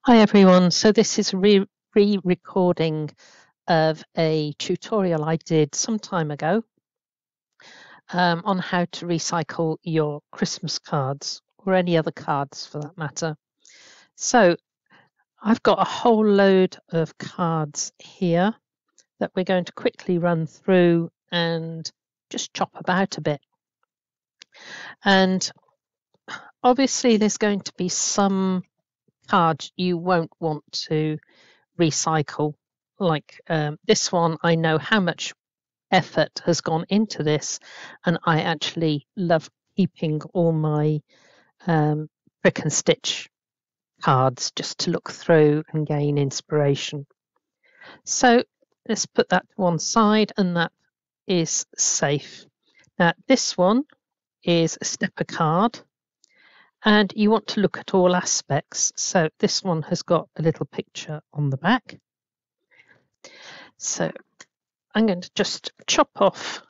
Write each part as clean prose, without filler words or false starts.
Hi everyone, so this is a re-recording of a tutorial I did some time ago on how to recycle your Christmas cards or any other cards for that matter. So I've got a whole load of cards here that we're going to quickly run through and just chop about a bit. And obviously there's going to be some cards you won't want to recycle. Like this one, I know how much effort has gone into this, and I actually love keeping all my prick and stitch cards just to look through and gain inspiration. So let's put that to one side, and that is safe. Now this one is a stepper card, and you want to look at all aspects. So this one has got a little picture on the back. So I'm going to just chop off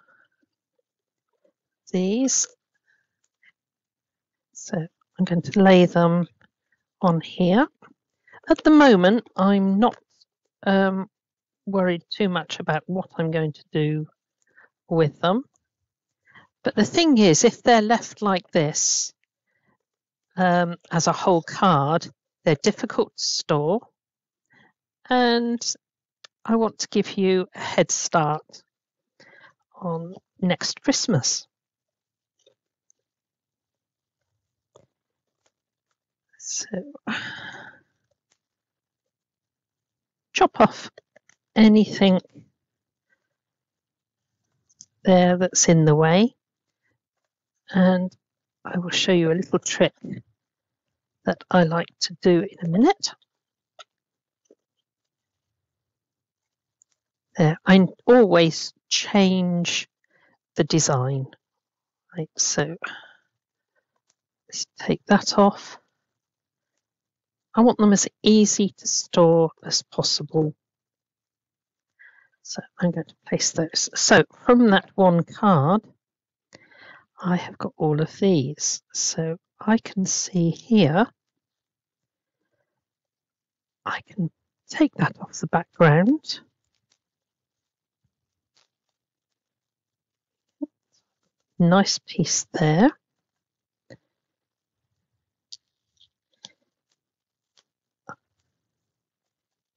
these. So I'm going to lay them on here. At the moment, I'm not worried too much about what I'm going to do with them. But the thing is, if they're left like this as a whole card, they're difficult to store. And I want to give you a head start on next Christmas. So chop off anything there that's in the way, and I will show you a little trick that I like to do in a minute. There, I always change the design. Right, so let's take that off. I want them as easy to store as possible. So I'm going to place those. So from that one card, I have got all of these. So I can see here, I can take that off the background. Nice piece there.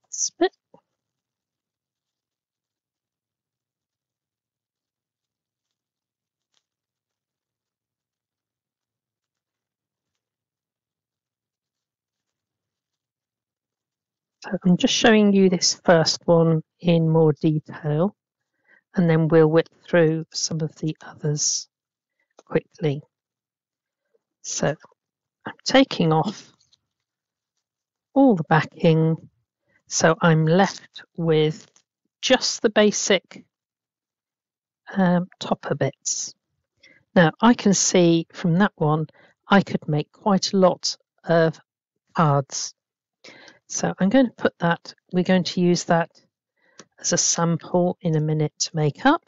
Spit. So I'm just showing you this first one in more detail, and then we'll whip through some of the others quickly. So I'm taking off all the backing, so I'm left with just the basic topper bits. Now I can see from that one I could make quite a lot of cards. So I'm going to put that, we're going to use that as a sample in a minute to make up.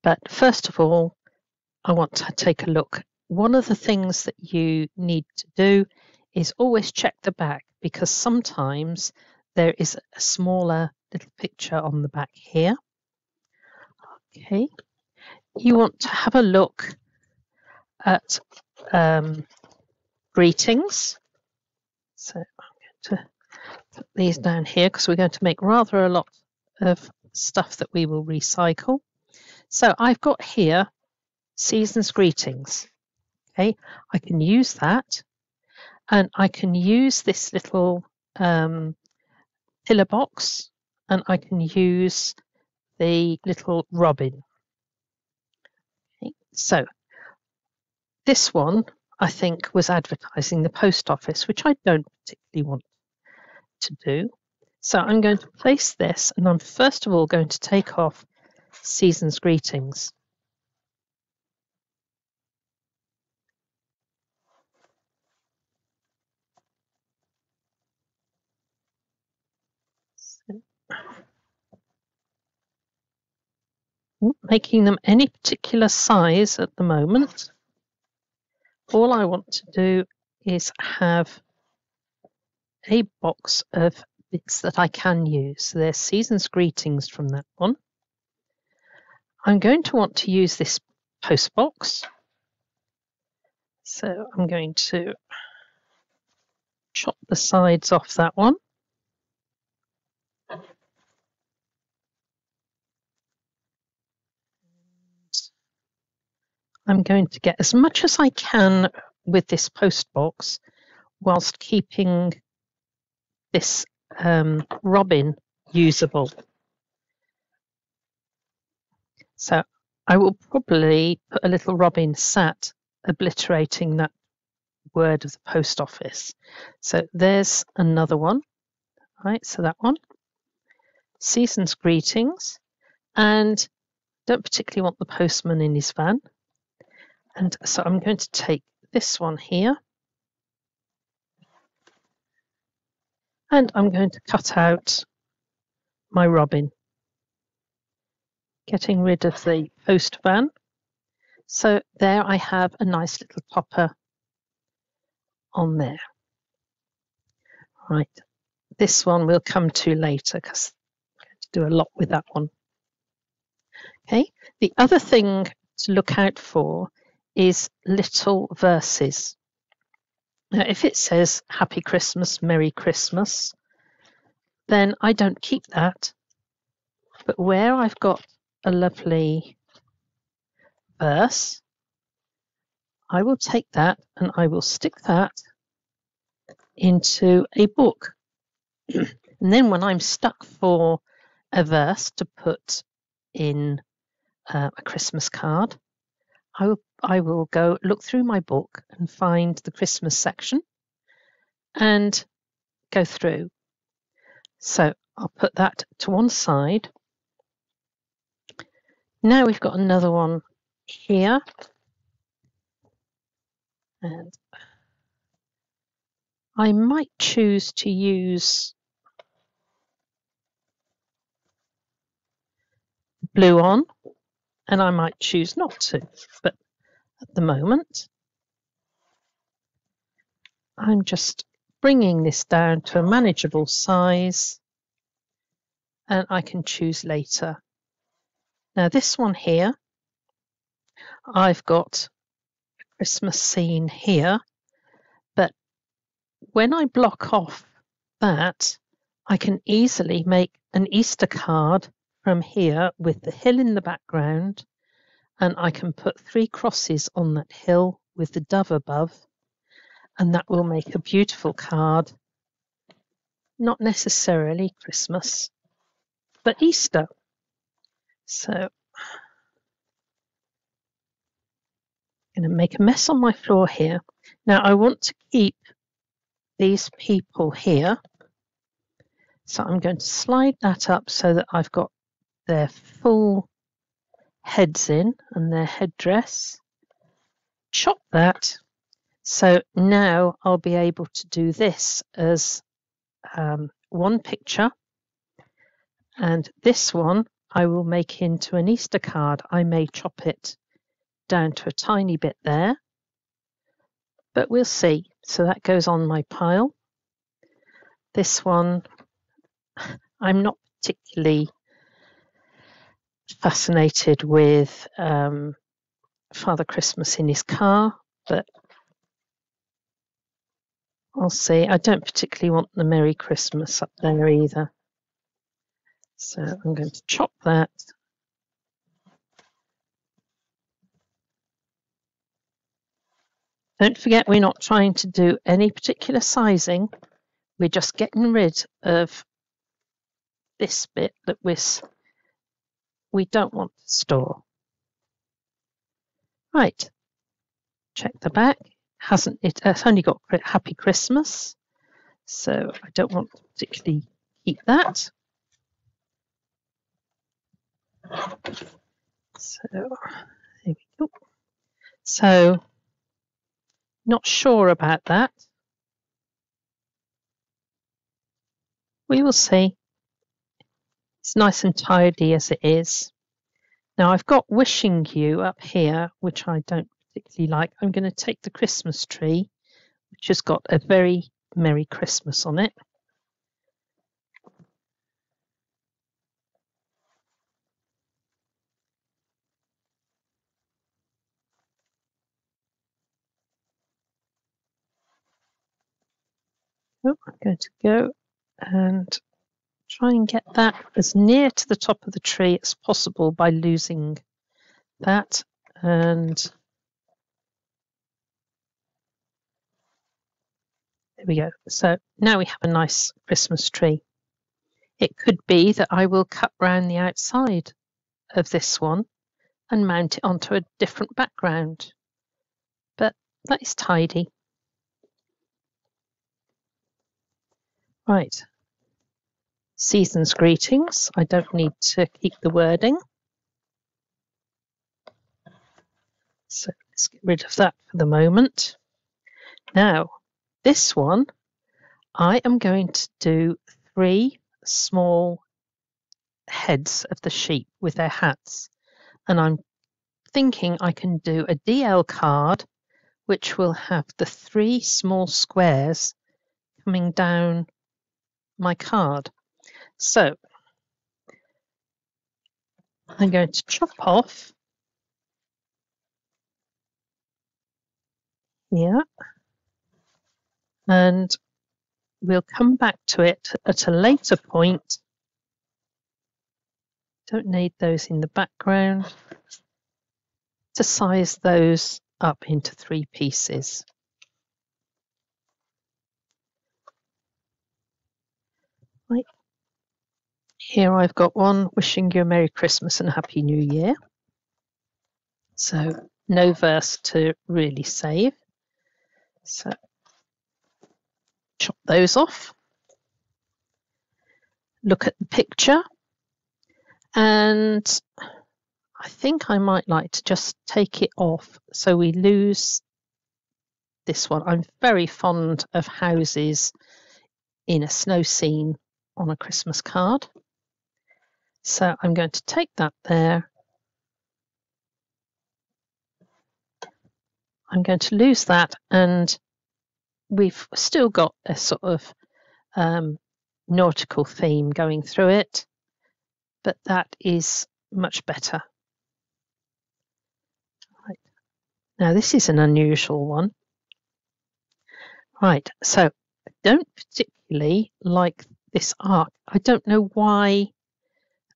But first of all, I want to take a look. One of the things that you need to do is always check the back, because sometimes there is a smaller little picture on the back here. Okay, you want to have a look at greetings. So I'm going to put these down here because we're going to make rather a lot of stuff that we will recycle. So I've got here season's greetings. Okay, I can use that, and I can use this little pillar box, and I can use the little robin. Okay, so this one I think was advertising the post office, which I don't particularly want to do. So I'm going to place this, and I'm first of all going to take off season's greetings. So, not making them any particular size at the moment. All I want to do is have a box of bits that I can use. So there's Season's Greetings from that one. I'm going to want to use this post box. So I'm going to chop the sides off that one. I'm going to get as much as I can with this post box whilst keeping this robin usable. So I will probably put a little robin sat obliterating that word of the post office. So there's another one. Right, so that one. Season's Greetings. And don't particularly want the postman in his van. And so I'm going to take this one here. And I'm going to cut out my robin, getting rid of the post van. So there I have a nice little topper on there. Right, this one we'll come to later because I'm going to do a lot with that one. Okay, the other thing to look out for is little verses. Now, if it says Happy Christmas, Merry Christmas, then I don't keep that. But where I've got a lovely verse, I will take that and I will stick that into a book. And then when I'm stuck for a verse to put in a Christmas card, I will go look through my book and find the Christmas section and go through. So I'll put that to one side. Now we've got another one here. And I might choose to use blue on, and I might choose not to, but at the moment I'm just bringing this down to a manageable size, and I can choose later. Now this one here, I've got a Christmas scene here, but when I block off that, I can easily make an Easter card from here with the hill in the background, and I can put 3 crosses on that hill with the dove above, and that will make a beautiful card. Not necessarily Christmas, but Easter. So I'm going to make a mess on my floor here. Now I want to keep these people here, so I'm going to slide that up so that I've got their full heads in and their headdress. Chop that. So now I'll be able to do this as one picture, and this one I will make into an Easter card. I may chop it down to a tiny bit there, but we'll see. So that goes on my pile. This one, I'm not particularly fascinated with Father Christmas in his car, but I'll see. I don't particularly want the Merry Christmas up there either. So I'm going to chop that. Don't forget, we're not trying to do any particular sizing. We're just getting rid of this bit that we don't want to store. Right. Check the back. It's only got Happy Christmas, so I don't want to particularly keep that. So there we go. So not sure about that. We will see. It's nice and tidy as it is. Now I've got Wishing You up here, which I don't particularly like. I'm going to take the Christmas tree, which has got a very Merry Christmas on it. Oh, I'm going to go and try and get that as near to the top of the tree as possible by losing that. And there we go. So now we have a nice Christmas tree. It could be that I will cut round the outside of this one and mount it onto a different background. But that is tidy. Right. Season's greetings. I don't need to keep the wording. So let's get rid of that for the moment. Now, this one, I am going to do 3 small heads of the sheep with their hats. And I'm thinking I can do a DL card which will have the 3 small squares coming down my card. So I'm going to chop off here, and we'll come back to it at a later point. Don't need those in the background, to size those up into 3 pieces. Right. Here I've got one wishing you a Merry Christmas and a Happy New Year. So no verse to really save. So chop those off. Look at the picture. And I think I might like to just take it off so we lose this one. I'm very fond of houses in a snow scene on a Christmas card. So I'm going to take that there. I'm going to lose that, and we've still got a sort of nautical theme going through it, but that is much better. Right. Now this is an unusual one. Right, so I don't particularly like this arc. I don't know why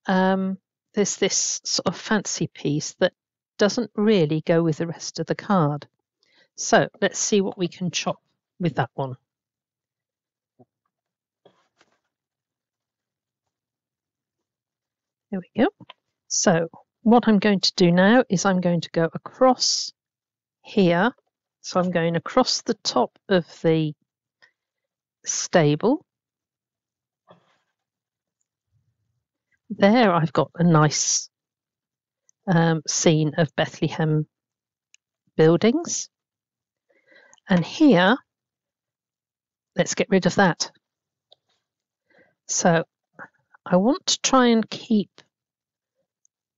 there's this sort of fancy piece that doesn't really go with the rest of the card. So let's see what we can chop with that one. There we go. So what I'm going to do now is I'm going to go across here. So I'm going across the top of the stable. There I've got a nice scene of Bethlehem buildings. And here, let's get rid of that. So I want to try and keep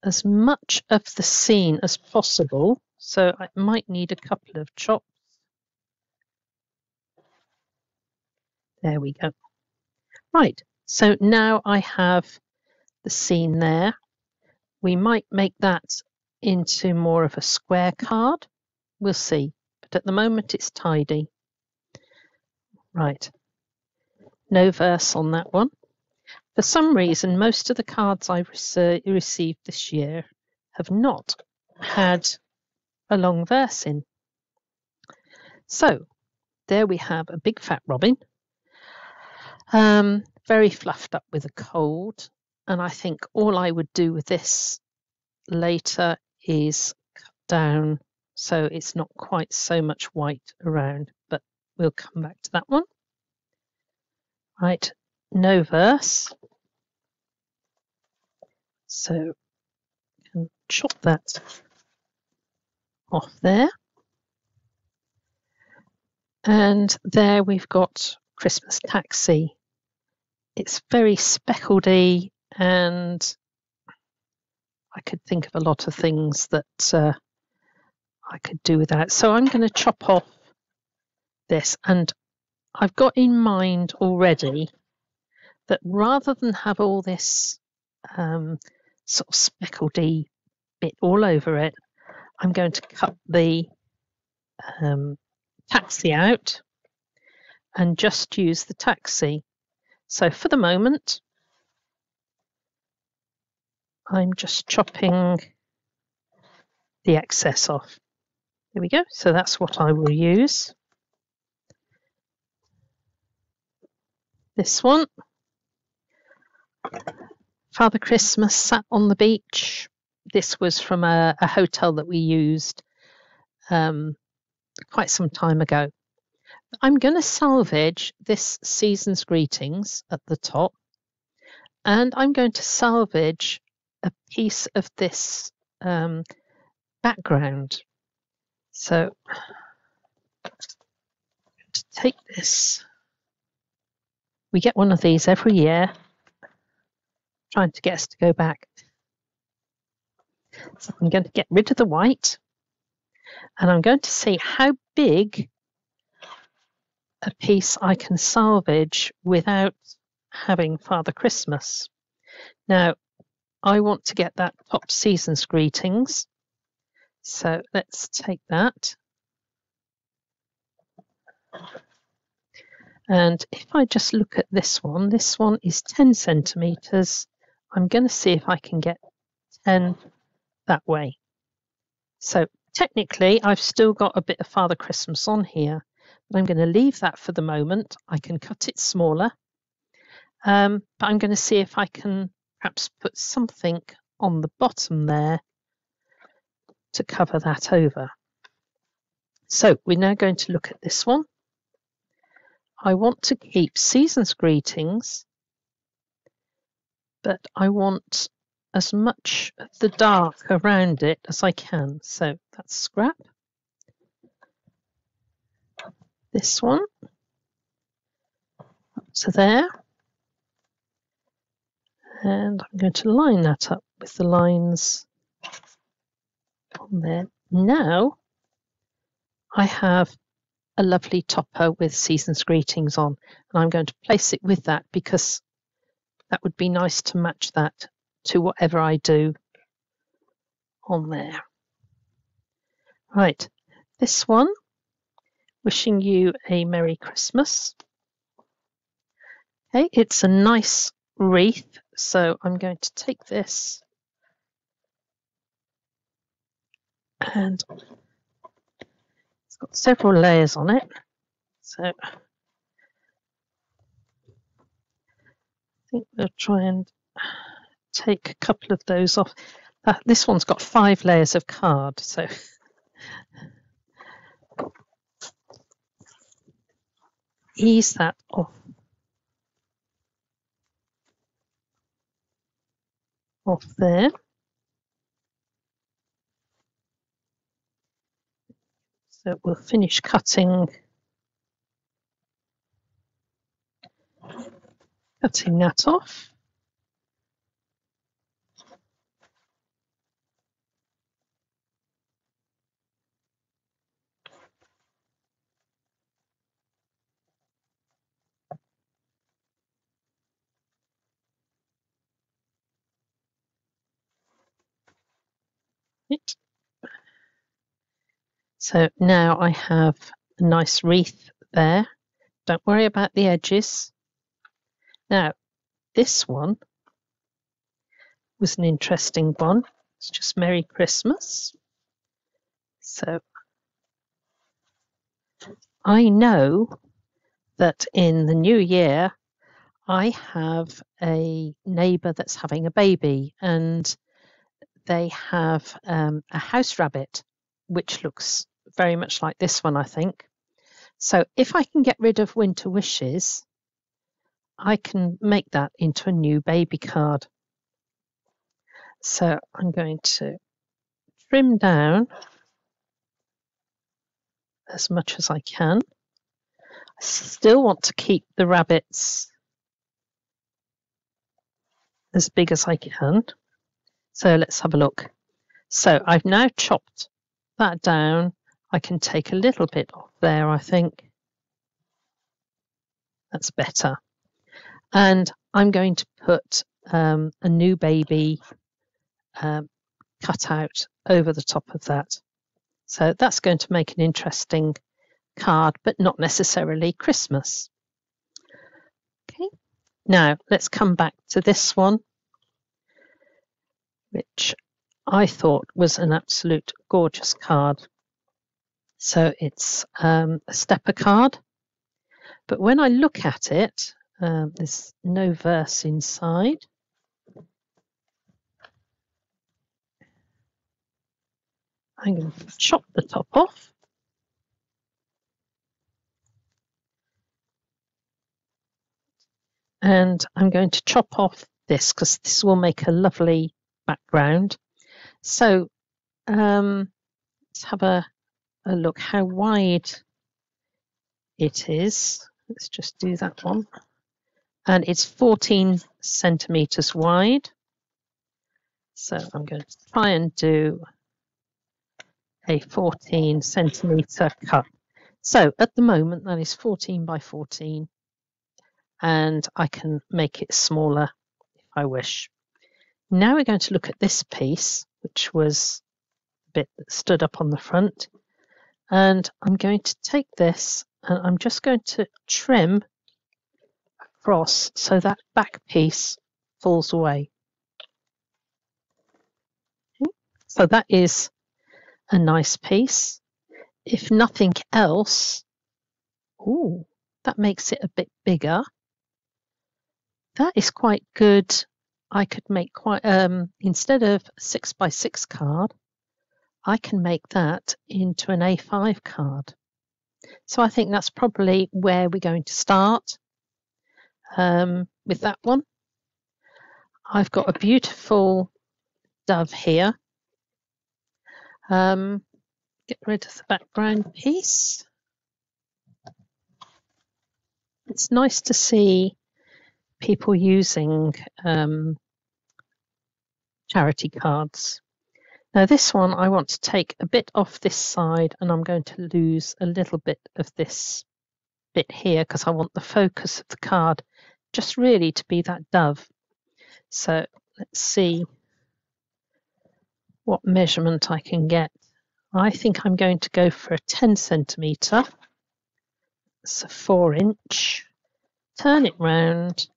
as much of the scene as possible. So I might need a couple of chops. There we go. Right, so now I have the scene there. We might make that into more of a square card. We'll see. But at the moment it's tidy. Right. No verse on that one. For some reason, most of the cards I've received this year have not had a long verse in. So there we have a big fat robin, very fluffed up with a cold. And I think all I would do with this later is cut down so it's not quite so much white around, but we'll come back to that one. Right, no verse. So I can chop that off there. And there we've got Christmas Taxi. It's very speckledy, and I could think of a lot of things that I could do with that. So I'm going to chop off this, and I've got in mind already that rather than have all this sort of speckledy bit all over it, I'm going to cut the taxi out and just use the taxi. So for the moment, I'm just chopping the excess off. There we go. So that's what I will use. This one. Father Christmas sat on the beach. This was from a hotel that we used quite some time ago. I'm going to salvage this season's greetings at the top, and I'm going to salvage a piece of this background. So to take this, we get one of these every year, trying to get us to go back. So I'm going to get rid of the white, and I'm going to see how big a piece I can salvage without having Father Christmas. Now, I want to get that top season's greetings. So let's take that. And if I just look at this one is 10 centimeters. I'm going to see if I can get 10 that way. So technically, I've still got a bit of Father Christmas on here, but I'm going to leave that for the moment. I can cut it smaller, but I'm going to see if I can perhaps put something on the bottom there to cover that over. So we're now going to look at this one. I want to keep season's greetings, but I want as much of the dark around it as I can. So that's scrap. This one up to there. And I'm going to line that up with the lines on there. Now I have a lovely topper with season's greetings on, and I'm going to place it with that because that would be nice to match that to whatever I do on there. Right, this one, wishing you a Merry Christmas. Okay, it's a nice wreath, so I'm going to take this and it's got several layers on it, so I think we'll try and take a couple of those off. This one's got 5 layers of card, so ease that off there. So we'll finish cutting that off. So now I have a nice wreath there. Don't worry about the edges. Now, this one was an interesting one. It's just Merry Christmas. So I know that in the new year, I have a neighbour that's having a baby, and they have a house rabbit, which looks very much like this one, I think. So if I can get rid of Winter Wishes, I can make that into a new baby card. So I'm going to trim down as much as I can. I still want to keep the rabbits as big as I can. So let's have a look. So I've now chopped that down. I can take a little bit off there, I think. That's better. And I'm going to put a new baby cut out over the top of that. So that's going to make an interesting card, but not necessarily Christmas. Okay, now let's come back to this one, which I thought was an absolute gorgeous card. So it's a stepper card, but when I look at it, there's no verse inside. I'm going to chop the top off. And I'm going to chop off this because this will make a lovely background. So let's have a look how wide it is. Let's just do that one. And it's 14 centimeters wide. So I'm going to try and do a 14 centimeter cut. So at the moment that is 14 by 14, and I can make it smaller if I wish. Now we're going to look at this piece, which was a bit that stood up on the front, and I'm going to take this and I'm just going to trim across so that back piece falls away. Okay. So that is a nice piece. If nothing else, ooh, that makes it a bit bigger. That is quite good. I could make quite instead of a 6x6 card, I can make that into an A5 card. So I think that's probably where we're going to start with that one. I've got a beautiful dove here. Get rid of the background piece. It's nice to see people using charity cards. Now this one I want to take a bit off this side, and I'm going to lose a little bit of this bit here because I want the focus of the card just really to be that dove. So let's see what measurement I can get. I think I'm going to go for a 10 centimeter. It's a 4-inch. Turn it round,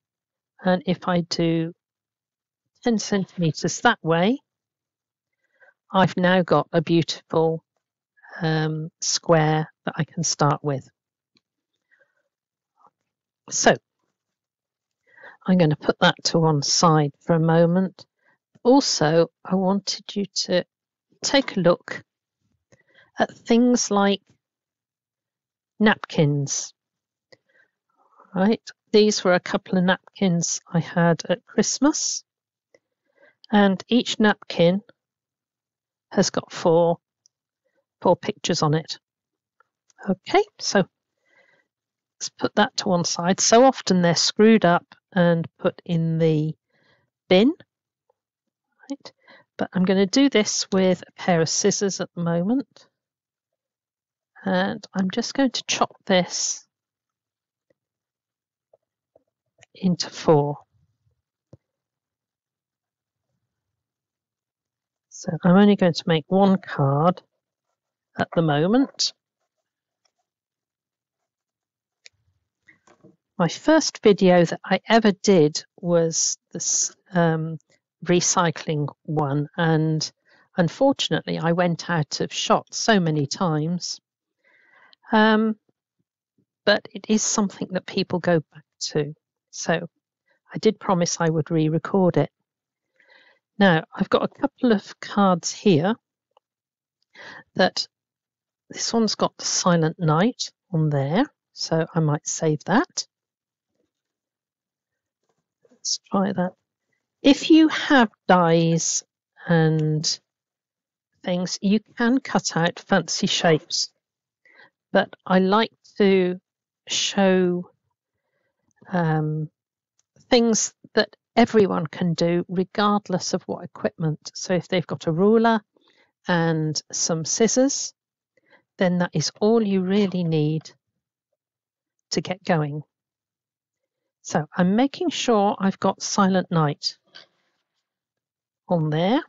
and if I do 10 centimeters that way, I've now got a beautiful square that I can start with. So I'm going to put that to one side for a moment. Also, I wanted you to take a look at things like napkins. Right, these were a couple of napkins I had at Christmas, and each napkin has got four pictures on it. Okay, so let's put that to one side. So often they're screwed up and put in the bin. Right, but I'm going to do this with a pair of scissors at the moment, and I'm just going to chop this into 4. So I'm only going to make one card at the moment. My first video that I ever did was this recycling one, and unfortunately I went out of shot so many times, but it is something that people go back to, so I did promise I would re-record it. Now I've got a couple of cards here. That this one's got the Silent Night on there, so I might save that. Let's try that. If you have dies and things, you can cut out fancy shapes, but I like to show things that everyone can do regardless of what equipment. So if they've got a ruler and some scissors, then that is all you really need to get going. So I'm making sure I've got Silent Night on there,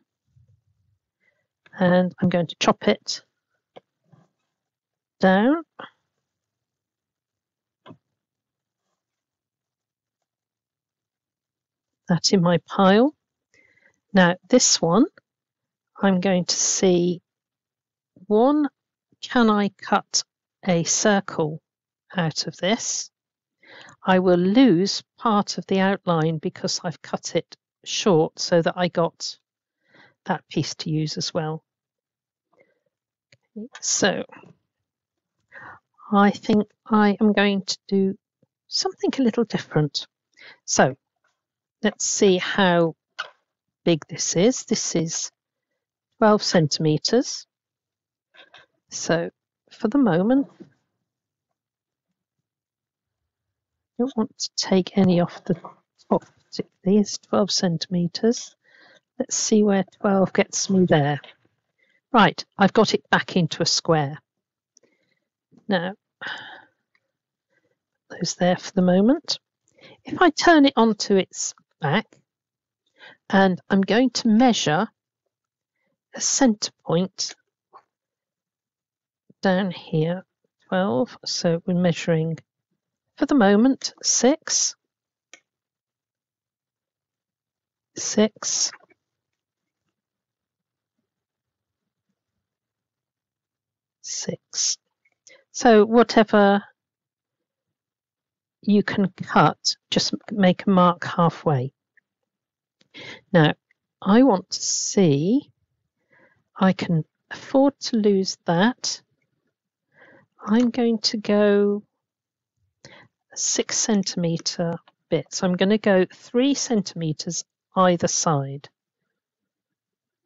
and I'm going to chop it down. That in my pile. Now this one, I'm going to see, can I cut a circle out of this? I will lose part of the outline because I've cut it short so that I got that piece to use as well. So I think I am going to do something a little different. So let's see how big this is. This is 12 centimeters. So for the moment, I don't want to take any off the top particularly. It's 12 centimeters. Let's see where 12 gets me there. Right, I've got it back into a square. Now, those there for the moment. If I turn it onto its back, and I'm going to measure a center point down here, 12. So we're measuring, for the moment, 6, 6, 6. So whatever you can cut, just make a mark halfway. Now, I want to see, I can afford to lose that. I'm going to go a 6 centimeter bit. So I'm going to go 3 centimeters either side.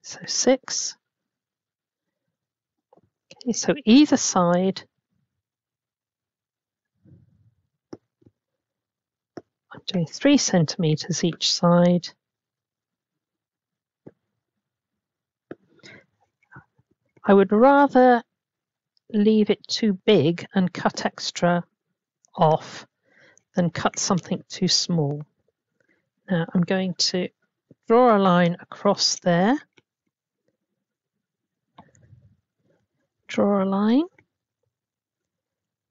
So 6. Okay, so either side, I'm doing 3 centimeters each side. I would rather leave it too big and cut extra off than cut something too small. Now I'm going to draw a line across there. Draw a line.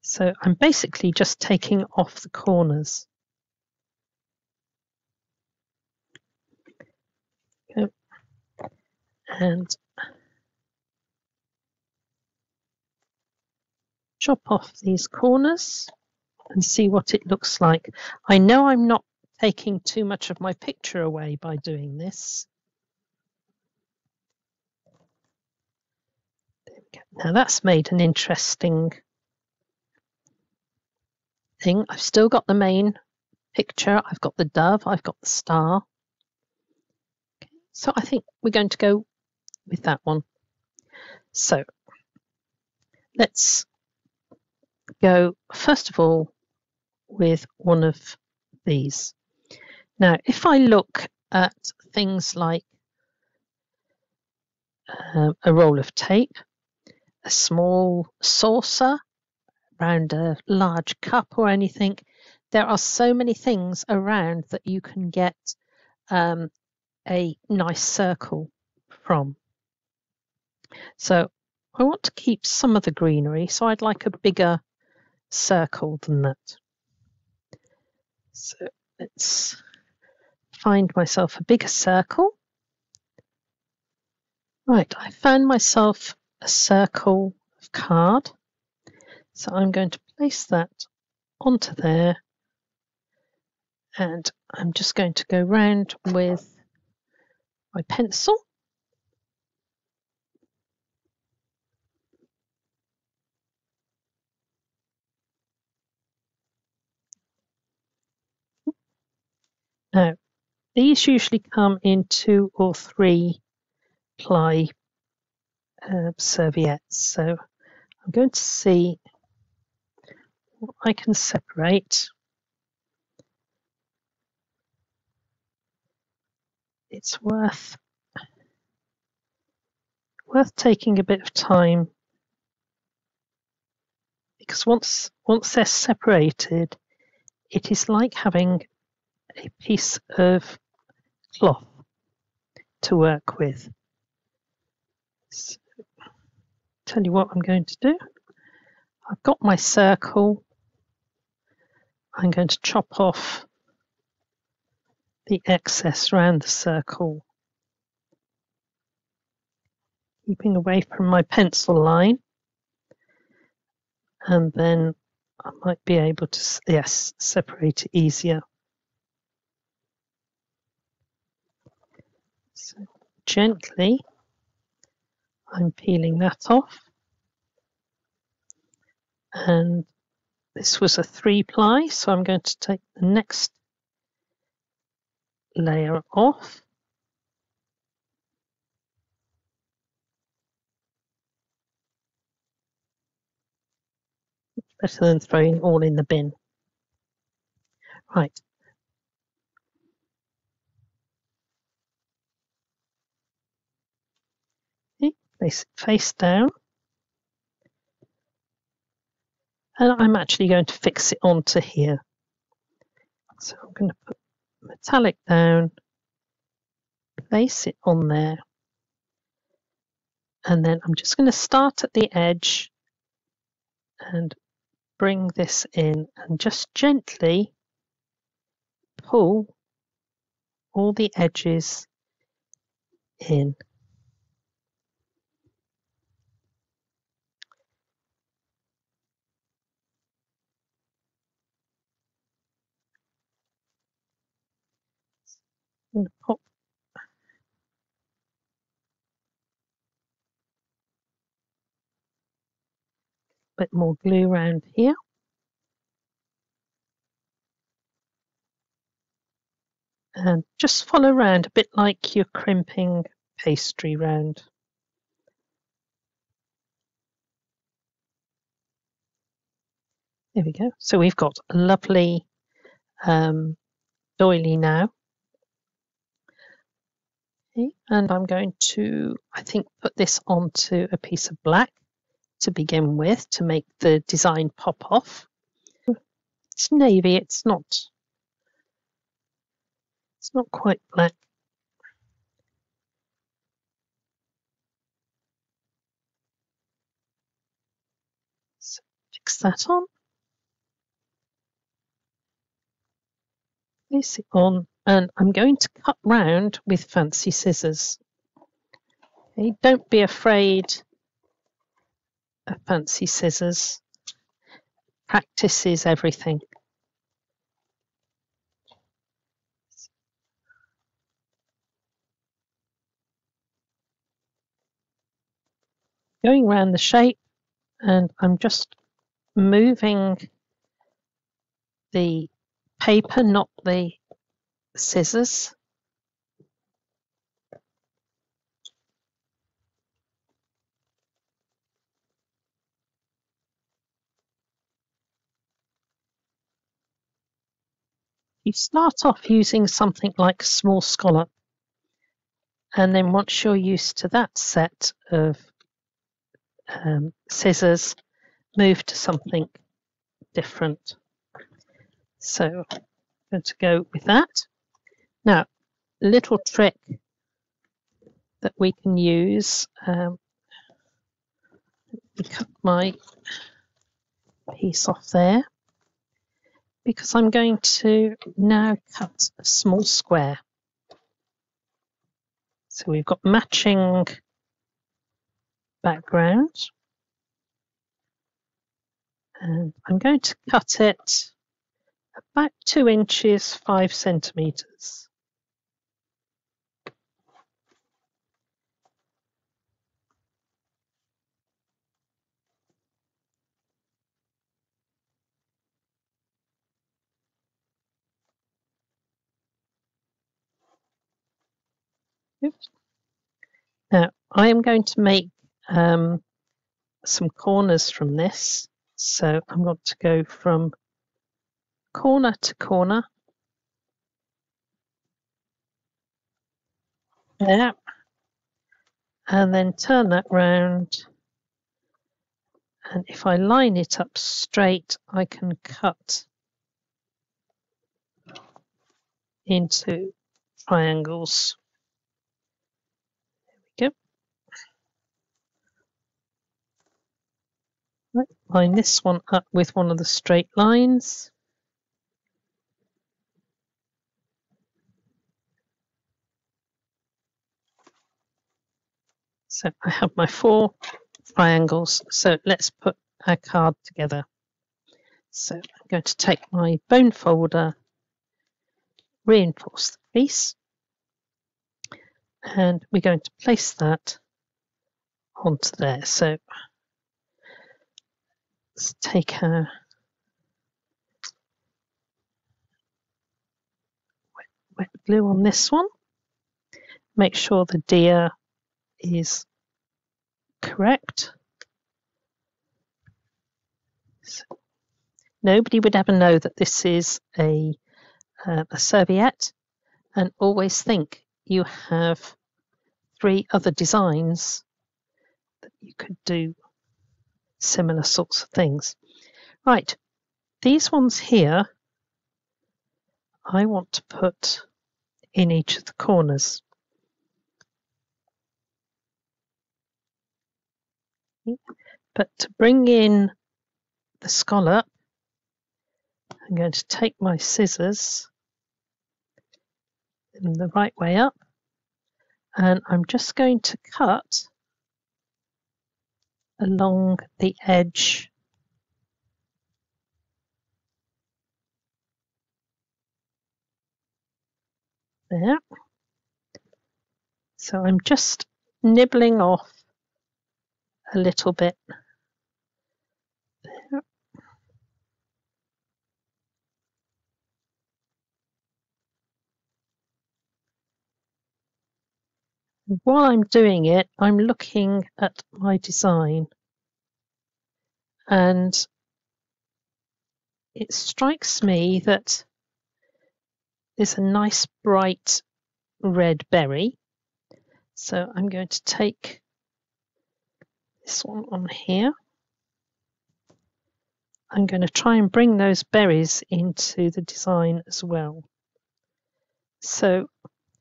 So I'm basically just taking off the corners. Okay. And chop off these corners and see what it looks like. I know I'm not taking too much of my picture away by doing this. There we go. Now that's made an interesting thing. I've still got the main picture. I've got the dove. I've got the star. Okay. So I think we're going to go with that one. So let's go first of all with one of these. Now, if I look at things like a roll of tape, a small saucer around a large cup or anything, there are so many things around that you can get a nice circle from. So I want to keep some of the greenery, so I'd like a bigger circle than that. So let's find myself a bigger circle. Right, I found myself a circle of card. So I'm going to place that onto there. And I'm just going to go round with my pencil. Now, these usually come in 2 or 3 ply serviettes. So I'm going to see what I can separate. It's worth taking a bit of time, because once they're separated, it is like having a piece of cloth to work with. So, tell you what I'm going to do. I've got my circle. I'm going to chop off the excess around the circle, keeping away from my pencil line, and then I might be able to, yes, separate it easier. So gently, I'm peeling that off, and this was a 3-ply, so I'm going to take the next layer off. Better than throwing it all in the bin. Right. Okay, place it face down. And I'm actually going to fix it onto here. So I'm going to put metallic down, place it on there, and then I'm just going to start at the edge and bring this in and just gently pull all the edges in. I'm going to pop a bit more glue around here. And just follow around a bit like you're crimping pastry round. There we go. So we've got a lovely doily now. Okay. And I'm going to, I think, put this onto a piece of black to begin with to make the design pop off. It's navy, it's not quite black. So fix that on. Place it on, and I'm going to cut round with fancy scissors. Okay, don't be afraid of fancy scissors. Practice is everything. Going around the shape, and I'm just moving the paper, not the scissors. You start off using something like a small scallop, and then once you're used to that set of scissors, move to something different. So I'm going to go with that. Now, little trick that we can use, cut my piece off there, because I'm going to now cut a small square. So we've got matching background, and I'm going to cut it about 2 inches, 5 centimeters. Oops. Now I am going to make some corners from this. So I'm going to go from corner to corner. There. And then turn that round. And if I line it up straight, I can cut into triangles. There we go. Line this one up with one of the straight lines. So I have my 4 triangles. So let's put our card together. So I'm going to take my bone folder, reinforce the crease, and we're going to place that onto there. So let's take our wet glue on this one. Make sure the deer is correct. So nobody would ever know that this is a serviette, and always think you have 3 other designs that you could do similar sorts of things. Right, these ones here I want to put in each of the corners. But to bring in the scallop, I'm going to take my scissors in the right way up, and I'm just going to cut along the edge there. So I'm just nibbling off a little bit there. While I'm doing it, I'm looking at my design, and it strikes me that there's a nice bright red berry. So I'm going to take this one on here. I'm going to try and bring those berries into the design as well. So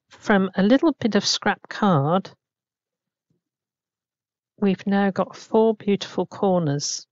from a little bit of scrap card, we've now got 4 beautiful corners.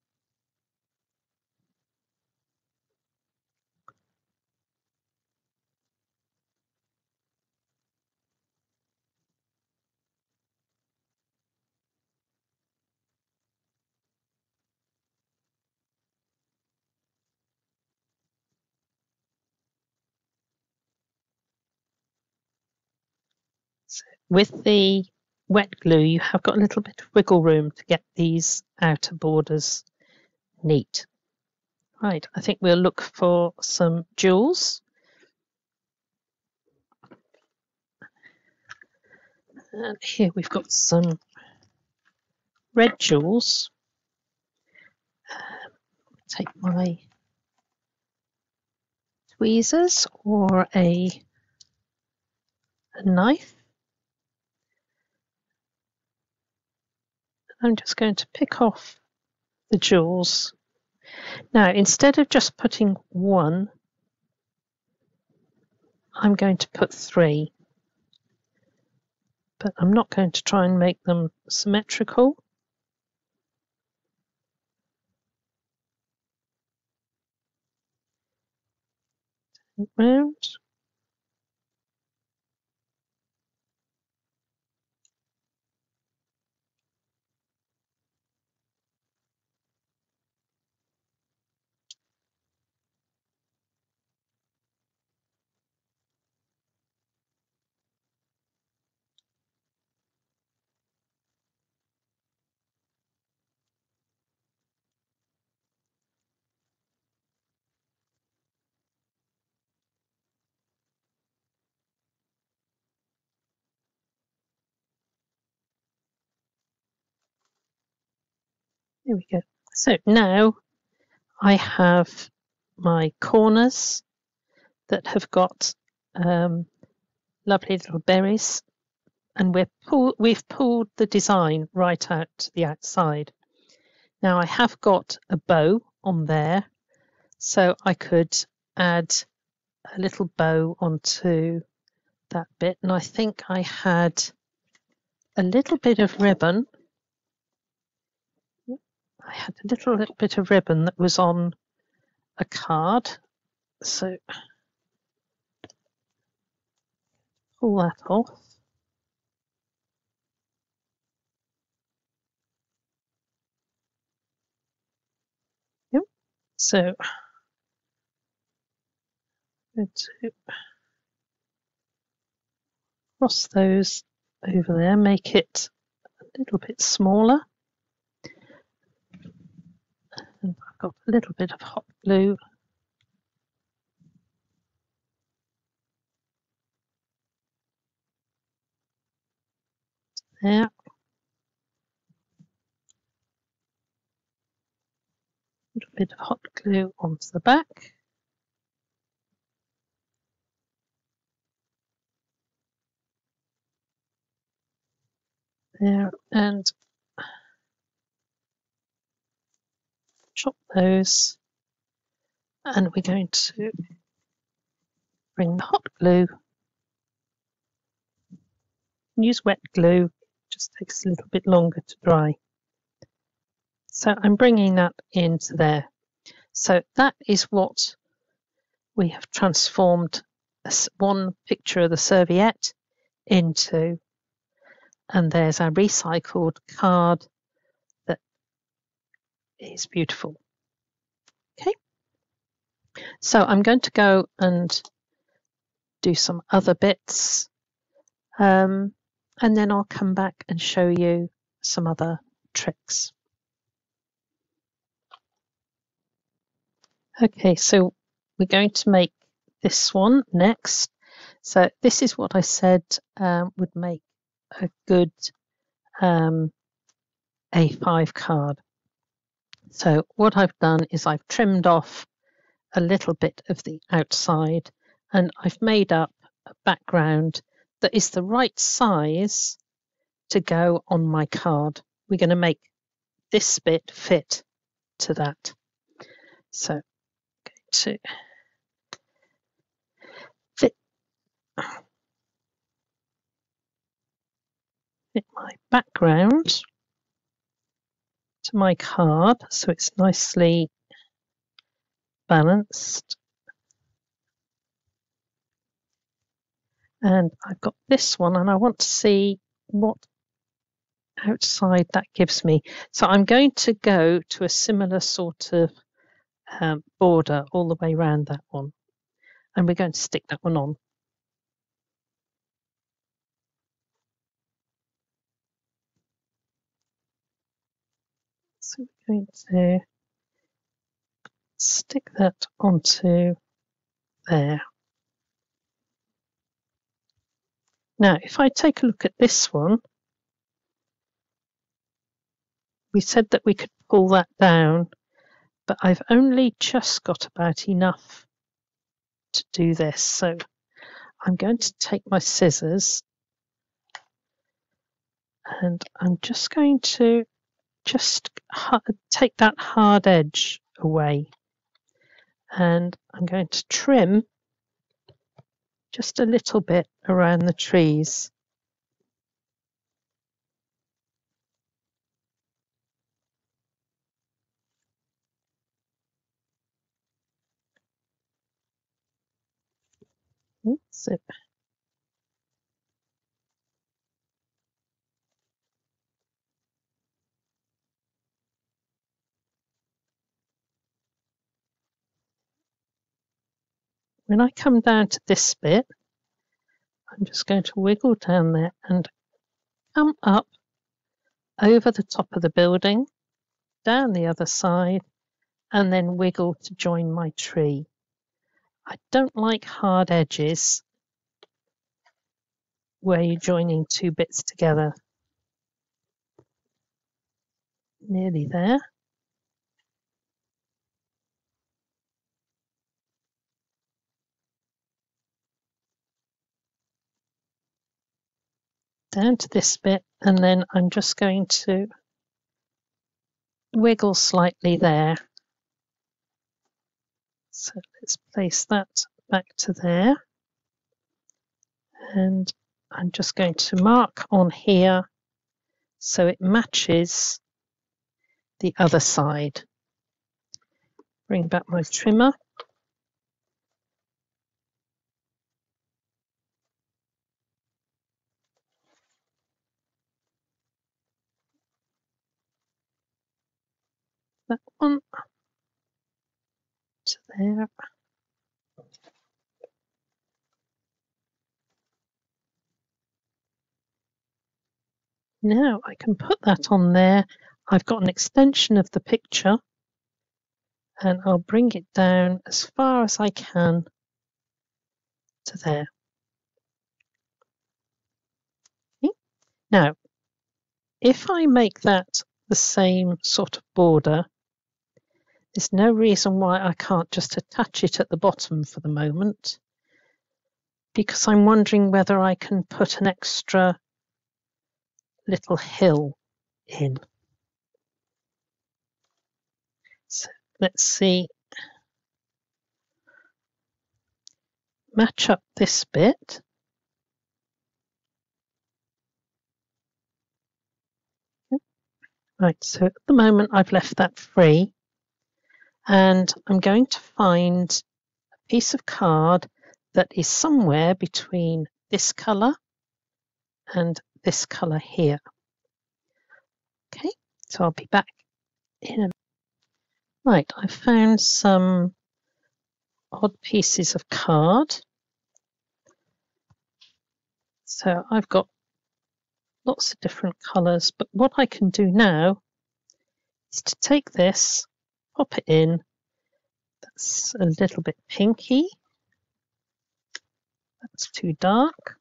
So with the wet glue, you have got a little bit of wiggle room to get these outer borders neat. Right, I think we'll look for some jewels. And here we've got some red jewels. Take my tweezers or a knife. I'm just going to pick off the jewels. Now, instead of just putting 1, I'm going to put 3. But I'm not going to try and make them symmetrical. Round. There we go. So now I have my corners that have got lovely little berries, and we've pulled the design right out to the outside. Now I have got a bow on there, so I could add a little bow onto that bit, and I think I had a little bit of ribbon. I had a little bit of ribbon that was on a card, so pull that off. Yep. So I'm going to cross those over there, make it a little bit smaller. And I've got a little bit of hot glue. There. A little bit of hot glue onto the back. There, and chop those. And we're going to bring the hot glue. Use wet glue, it just takes a little bit longer to dry. So I'm bringing that into there. So that is what we have transformed one picture of the serviette into. And there's our recycled card that is beautiful. Okay. So I'm going to go and do some other bits. And then I'll come back and show you some other tricks. Okay, so we're going to make this one next. So this is what I said would make a good A5 card. So what I've done is I've trimmed off a little bit of the outside, and I've made up a background that is the right size to go on my card. We're going to make this bit fit to that. So I'm going to fit my background to my card so it's nicely balanced. And I've got this one, and I want to see what outside that gives me. So I'm going to go to a similar sort of border all the way around that one, and we're going to stick that one on. So we're going to stick that onto there. Now, if I take a look at this one, we said that we could pull that down, but I've only just got about enough to do this. So I'm going to take my scissors and I'm just going to take that hard edge away, and I'm going to trim just a little bit around the trees. So when I come down to this bit, I'm just going to wiggle down there and come up over the top of the building, down the other side, and then wiggle to join my tree. I don't like hard edges where you're joining two bits together. Nearly there. Down to this bit, and then I'm just going to wiggle slightly there. So let's place that back to there, and I'm just going to mark on here so it matches the other side. Bring back my trimmer. That one to there. Now I can put that on there. I've got an extension of the picture, and I'll bring it down as far as I can to there. Okay. Now, if I make that the same sort of border, there's no reason why I can't just attach it at the bottom for the moment, because I'm wondering whether I can put an extra little hill in. So let's see. Match up this bit. Right, so at the moment I've left that free, and I'm going to find a piece of card that is somewhere between this colour and this colour here. Okay, so I'll be back in a minute. Right, I found some odd pieces of card. So I've got lots of different colours, but what I can do now is to take this, pop it in. That's a little bit pinky. That's too dark.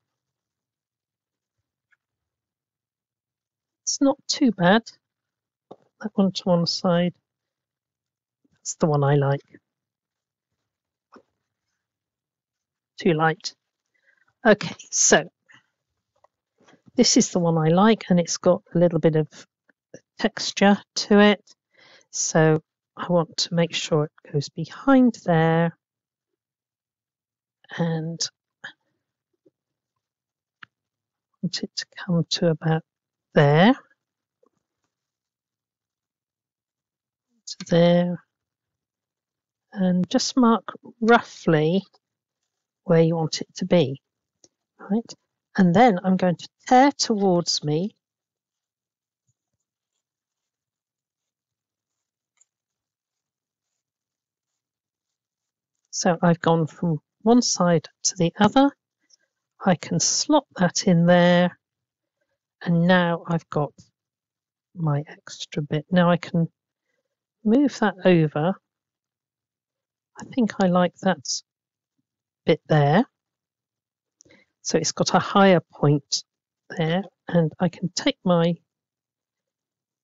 It's not too bad. That one to one side. That's the one I like. Too light. Okay, so this is the one I like, and it's got a little bit of texture to it. So I want to make sure it goes behind there, and want it to come to about there, to there, and just mark roughly where you want it to be, right? And then I'm going to tear towards me. So I've gone from one side to the other. I can slot that in there, and now I've got my extra bit. Now I can move that over. I think I like that bit there. So it's got a higher point there, and I can take my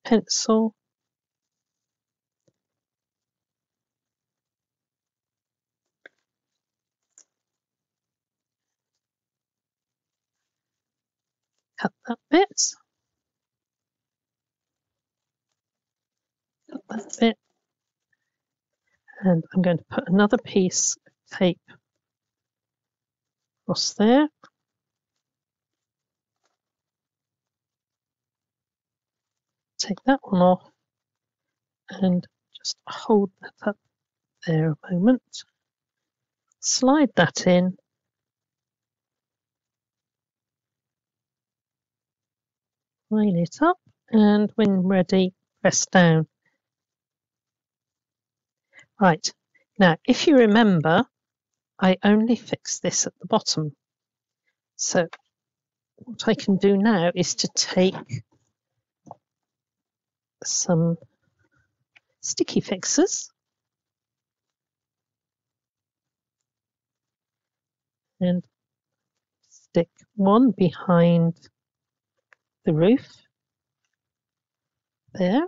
pencil cut that bit, cut that bit, and I'm going to put another piece of tape across there. Take that one off and just hold that up there a moment. Slide that in. Line it up, and when ready, press down. Right, now if you remember, I only fixed this at the bottom. So what I can do now is to take some sticky fixers and stick one behind the roof there.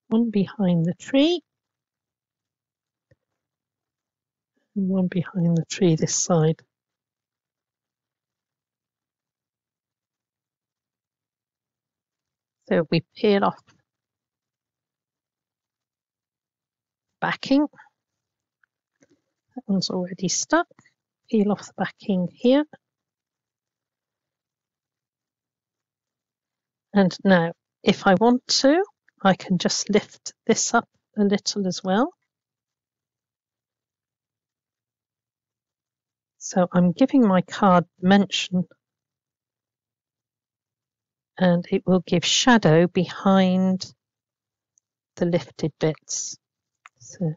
One behind the tree, and one behind the tree this side. So we peel off backing. That one's already stuck. Peel off the backing here. And now, if I want to, I can just lift this up a little as well. So I'm giving my card dimension, and it will give shadow behind the lifted bits. So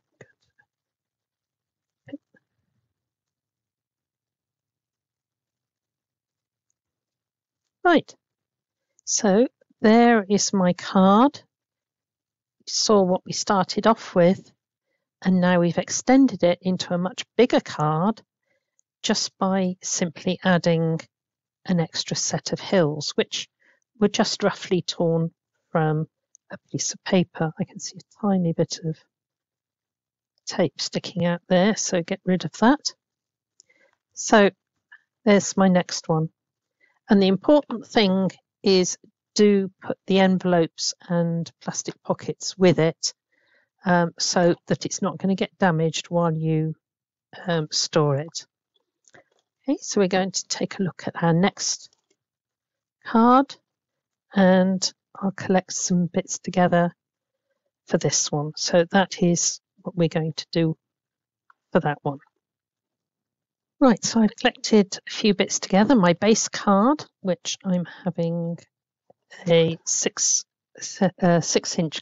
right, so there is my card. You saw what we started off with, and now we've extended it into a much bigger card just by simply adding an extra set of hills, which were just roughly torn from a piece of paper. I can see a tiny bit of tape sticking out there, so get rid of that. So there's my next one. And the important thing is do put the envelopes and plastic pockets with it so that it's not going to get damaged while you store it. Okay, so we're going to take a look at our next card, and I'll collect some bits together for this one. So that is what we're going to do for that one. Right, so I've collected a few bits together. My base card, which I'm having a 6-inch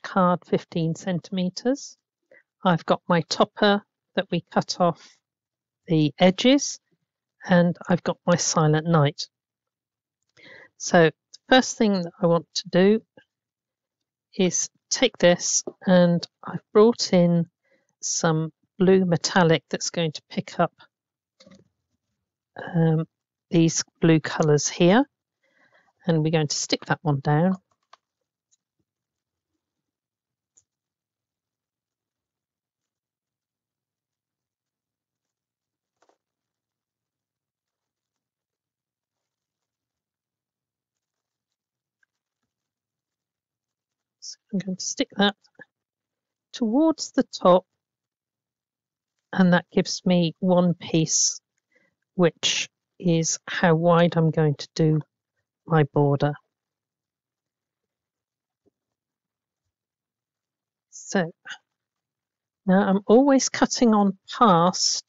card, 15 centimeters. I've got my topper that we cut off the edges, and I've got my Silent Night. So the first thing that I want to do is take this, and I've brought in some blue metallic that's going to pick up these blue colours here, and we're going to stick that one down. So I'm going to stick that towards the top, and that gives me one piece, which is how wide I'm going to do my border. So now I'm always cutting on past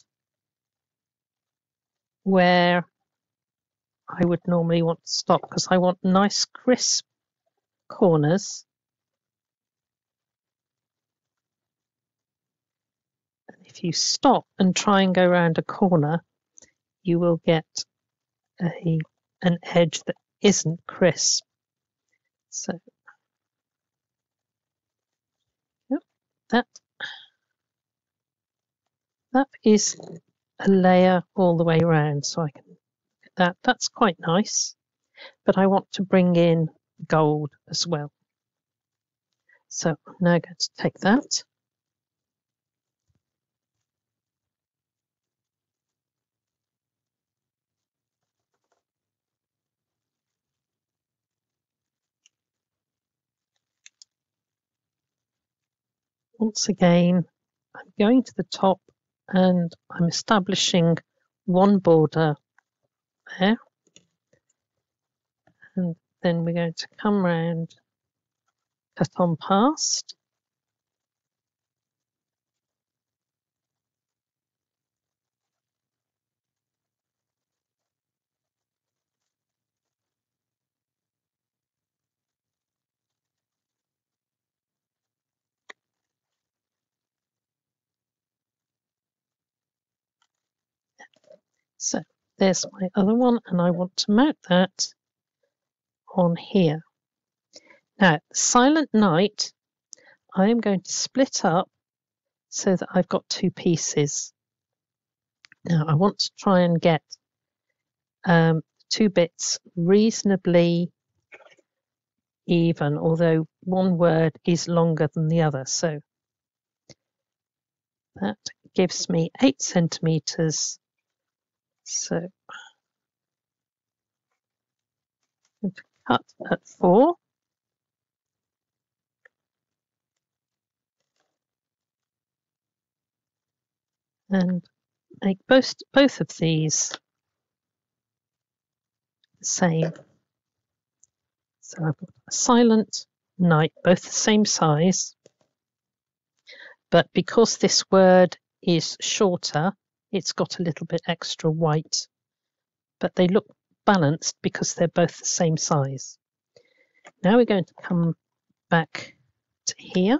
where I would normally want to stop, because I want nice crisp corners. And if you stop and try and go around a corner, you will get an edge that isn't crisp. So yep, that is a layer all the way around, so I can get that's quite nice, but I want to bring in gold as well. So I'm now going to take that, once again I'm going to the top and I'm establishing one border there, and then we're going to come round, cut on past, so there's my other one, and I want to mount that on here. Now, Silent Night, I am going to split up so that I've got two pieces. Now, I want to try and get two bits reasonably even, although one word is longer than the other. So that gives me 8 centimeters. So I'm going to cut at 4. and make both of these the same. So I've got a silent night, both the same size, but because this word is shorter, it's got a little bit extra white, but they look balanced because they're both the same size. Now we're going to come back to here,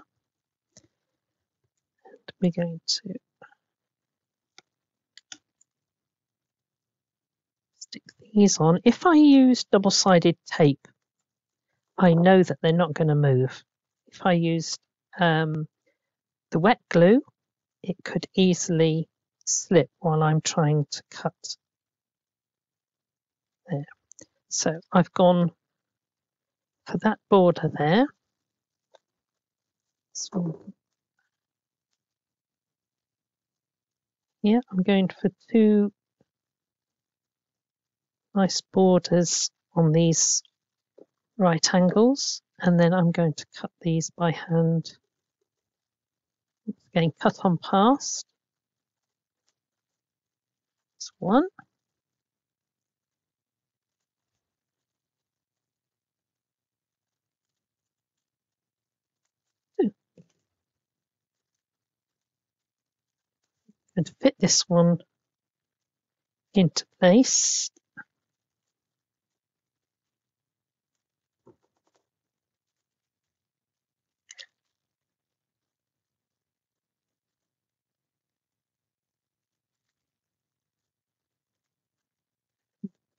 and we're going to stick these on. If I use double-sided tape, I know that they're not going to move. If I used the wet glue, it could easily slip while I'm trying to cut there. So I've gone for that border there. So yeah, I'm going for 2 nice borders on these right angles, and then I'm going to cut these by hand. Again, cut on past. That's 1. 2. And fit this one into place.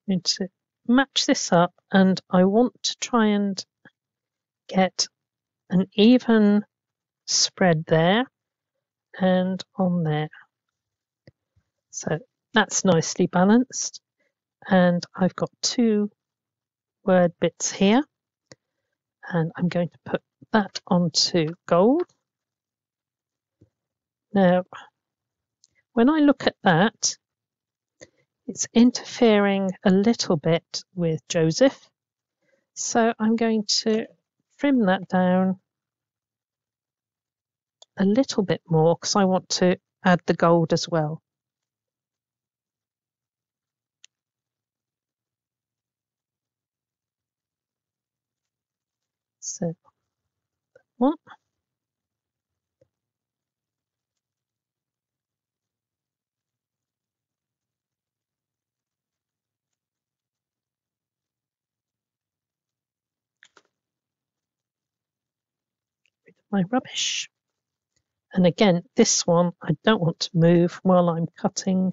Going to match this up, and I want to try and get an even spread there and on there. So that's nicely balanced, and I've got 2 word bits here, and I'm going to put that onto gold. Now, when I look at that, it's interfering a little bit with Joseph, so I'm going to trim that down a little bit more because I want to add the gold as well. So one. Rid of my rubbish. And again, this one I don't want to move while I'm cutting.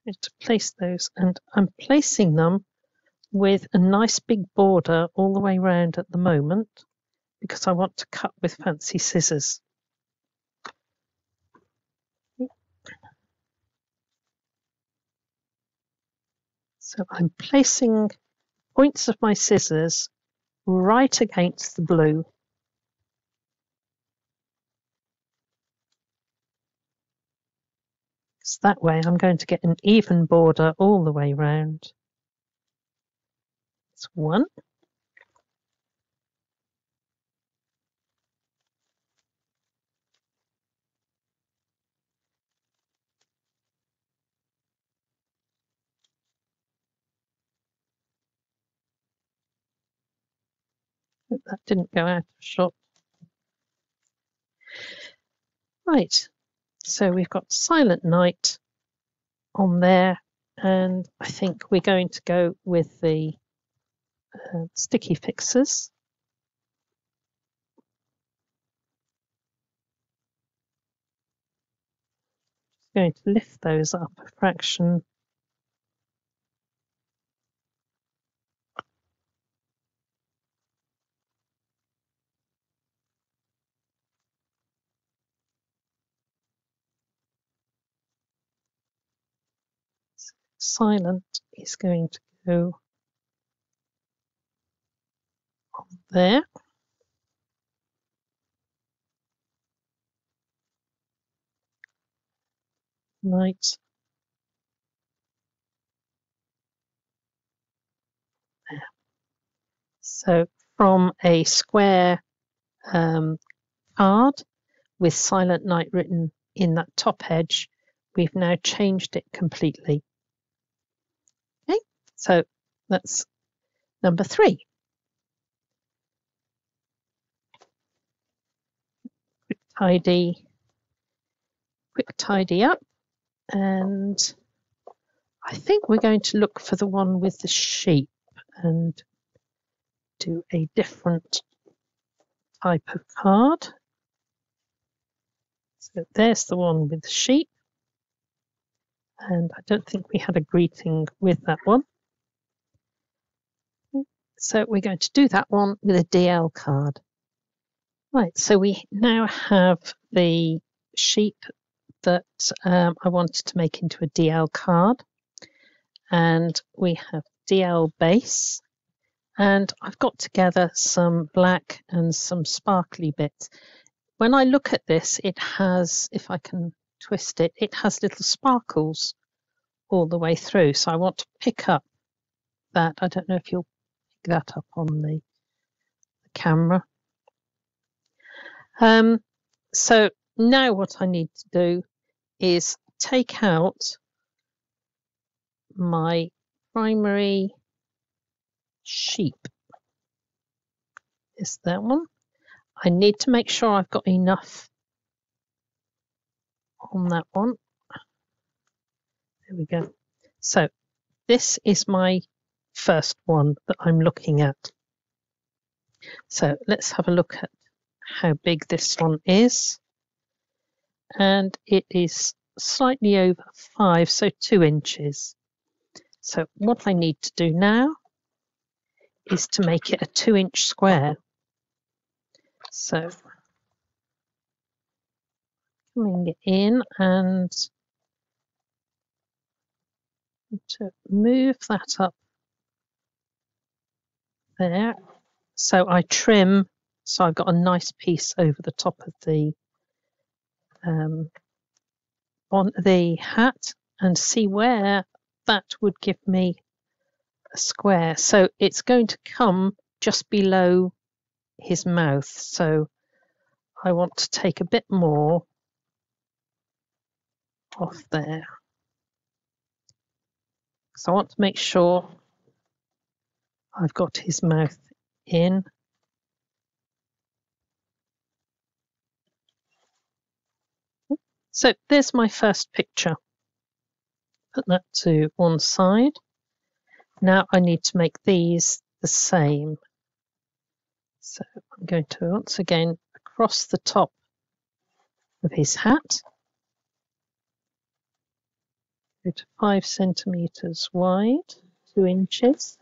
I'm going to place those, and I'm placing them with a nice big border all the way around at the moment because I want to cut with fancy scissors. So I'm placing points of my scissors right against the blue. So that way I'm going to get an even border all the way round. It's 1. That didn't go out of shot. Right, so we've got Silent Night on there, and I think we're going to go with the sticky fixers. Going to lift those up a fraction. Silent is going to go on there. Night there. So from a square card with Silent Night written in that top edge. We've now changed it completely. Okay, so that's number 3. Quick tidy up, and I think we're going to look for the one with the sheep and do a different type of card. So there's the one with the sheep, and I don't think we had a greeting with that one. So we're going to do that one with a DL card. Right, so we now have the sheep that I wanted to make into a DL card, and we have DL base, and I've got together some black and some sparkly bits. When I look at this, it has, if I can twist it, it has little sparkles all the way through, so I want to pick up that. I don't know if you'll pick that up on the camera. So now what I need to do is take out my primary sheep. Is that one? I need to make sure I've got enough on that one. There we go. So this is my first one that I'm looking at. So let's have a look at how big this one is. And it is slightly over 5, so 2 inches. So what I need to do now is to make it a 2-inch square. So coming in and to move that up there. So I trim, so I've got a nice piece over the top of the on the hat, and see where that would give me a square. So it's going to come just below his mouth. So I want to take a bit more off there. So I want to make sure I've got his mouth in. So there's my first picture. Put that to one side. Now I need to make these the same. So I'm going to once again across the top of his hat. Go to 5 centimeters wide, 2 inches,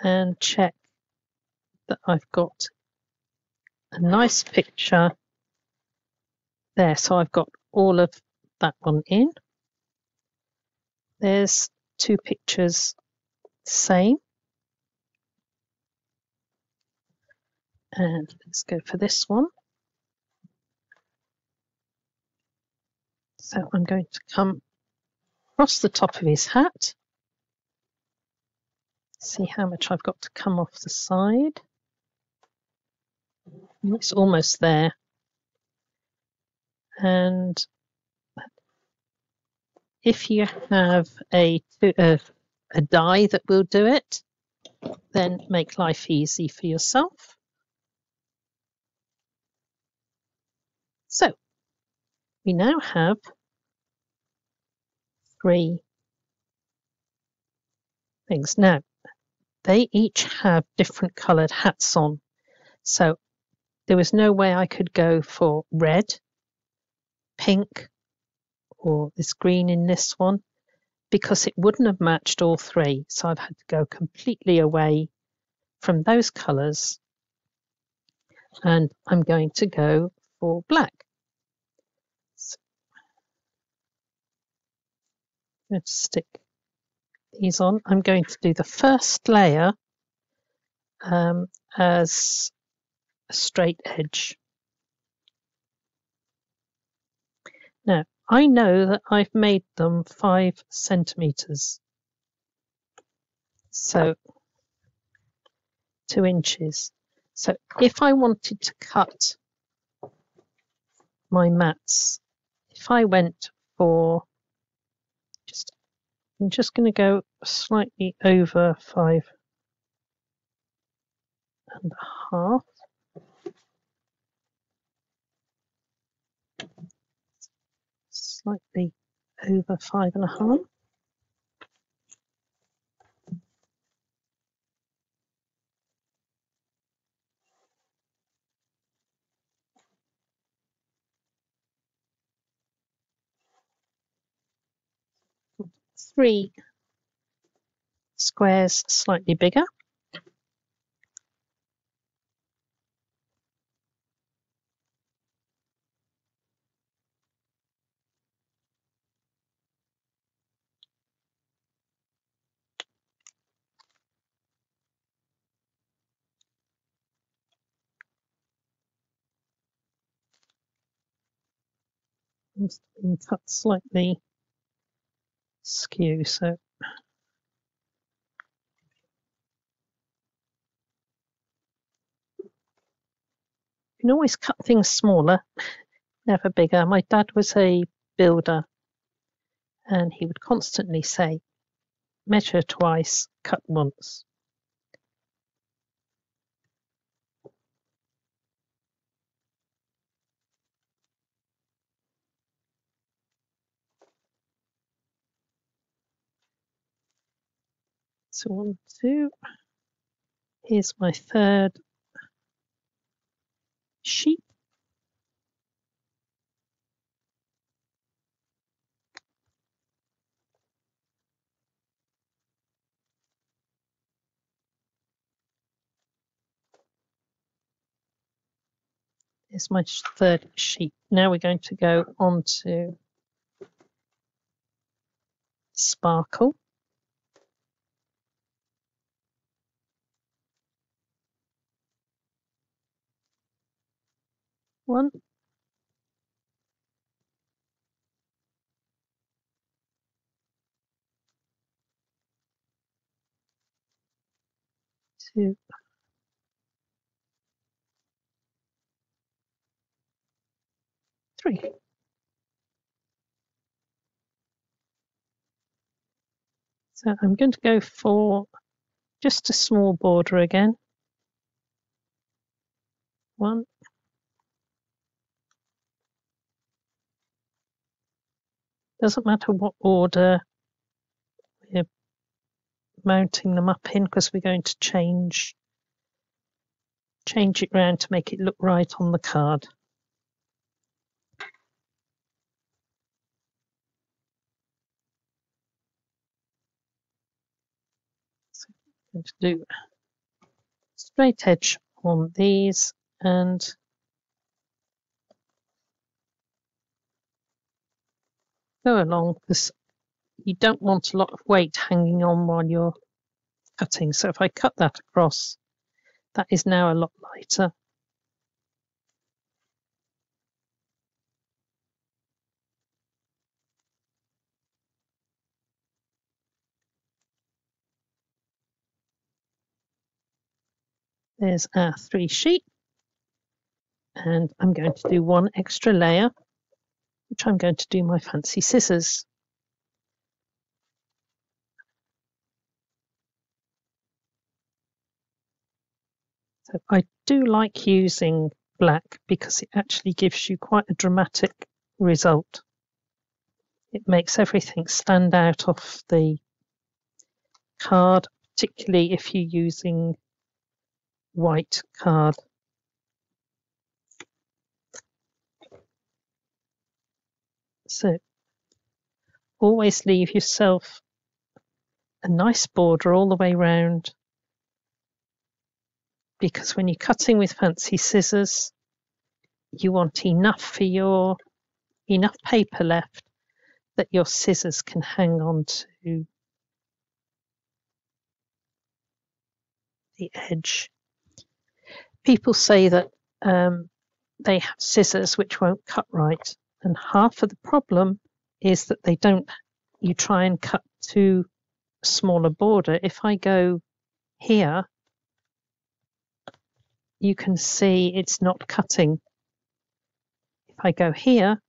and check that I've got a nice picture there. So I've got all of that one in. There's 2 pictures same. And let's go for this one. So I'm going to come across the top of his hat. See how much I've got to come off the side. It's almost there. And if you have a die that will do it, then make life easy for yourself. So we now have 3 things. Now they each have different coloured hats on, so there was no way I could go for red, pink, or this green in this one, because it wouldn't have matched all 3. So I've had to go completely away from those colours, and I'm going to go for black. So I'm going to stick these on. I'm going to do the first layer as a straight edge. Now I know that I've made them 5 centimeters. So 2 inches. So if I wanted to cut my mats, if I went for I'm just going to go slightly over 5.5. Slightly over 5.5. Three squares slightly bigger. It's been cut slightly skew, so you can always cut things smaller, never bigger. My dad was a builder and he would constantly say, measure twice, cut once. So 1, 2. Here's my third sheet. Here's my third sheet. Now we're going to go on to sparkle. 1, 2, 3. So I'm going to go for just a small border again. 1, doesn't matter what order we're mounting them up in because we're going to change it round to make it look right on the card. So I'm going to do straight edge on these and go along because you don't want a lot of weight hanging on while you're cutting. So if I cut that across, that is now a lot lighter. There's our 3 sheet, and I'm going to do 1 extra layer, which I'm going to do my fancy scissors. So I do like using black because it actually gives you quite a dramatic result. It makes everything stand out off the card, particularly if you're using white card. So always leave yourself a nice border all the way round, because when you're cutting with fancy scissors, you want enough paper left that your scissors can hang on to the edge. People say that they have scissors which won't cut right, and half of the problem is that they don't. You try and cut too small a border. If I go here you can see it's not cutting. If I go here,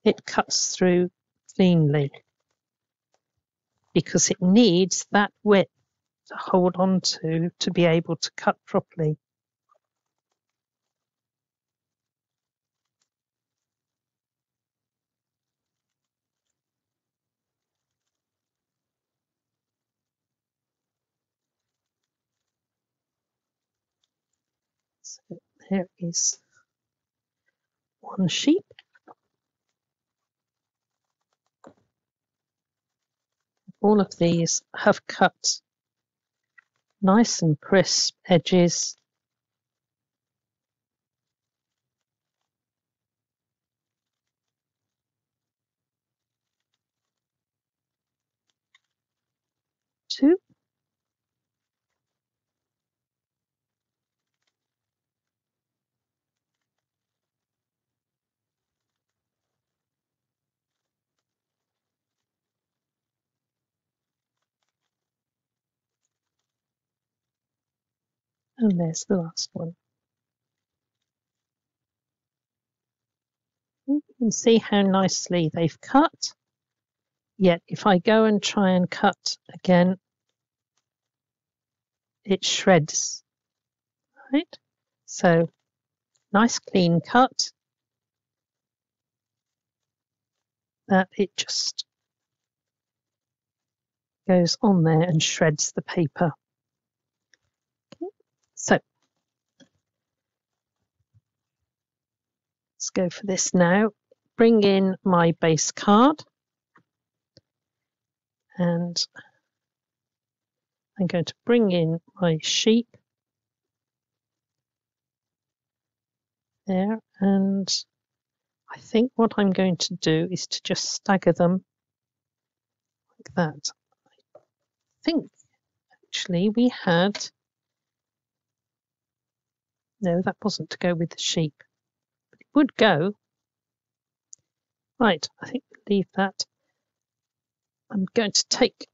it cuts through cleanly because it needs that width to hold on to be able to cut properly. So there is one sheep. All of these have cut nice and crisp edges. Two. And there's the last one. You can see how nicely they've cut. Yet if I go and try and cut again, it shreds. Right? So nice clean cut. That it just goes on there and shreds the paper. Okay. So let's go for this now. Bring in my base card. And I'm going to bring in my sheep there, and I think what I'm going to do is to just stagger them like that. I think actually we had, no, that wasn't to go with the sheep, but it would go. Right, I think we'll leave that. I'm going to take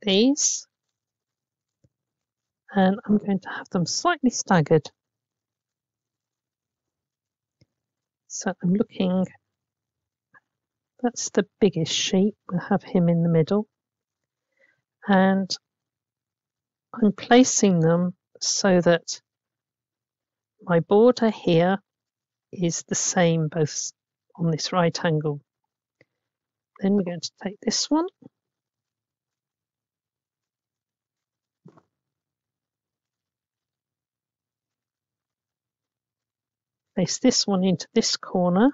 these and I'm going to have them slightly staggered. So I'm looking, that's the biggest sheep, we'll have him in the middle. And I'm placing them so that my border here is the same both on this right angle. Then we're going to take this one. Place this one into this corner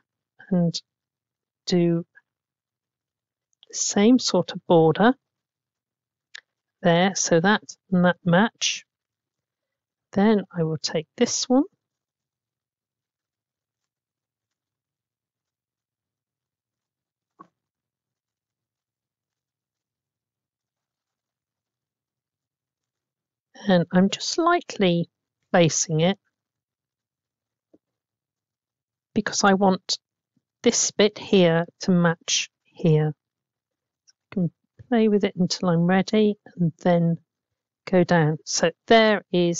and do the same sort of border there, so that and that match. Then I will take this one. And I'm just lightly placing it because I want this bit here to match here. I can play with it until I'm ready and then go down. So there are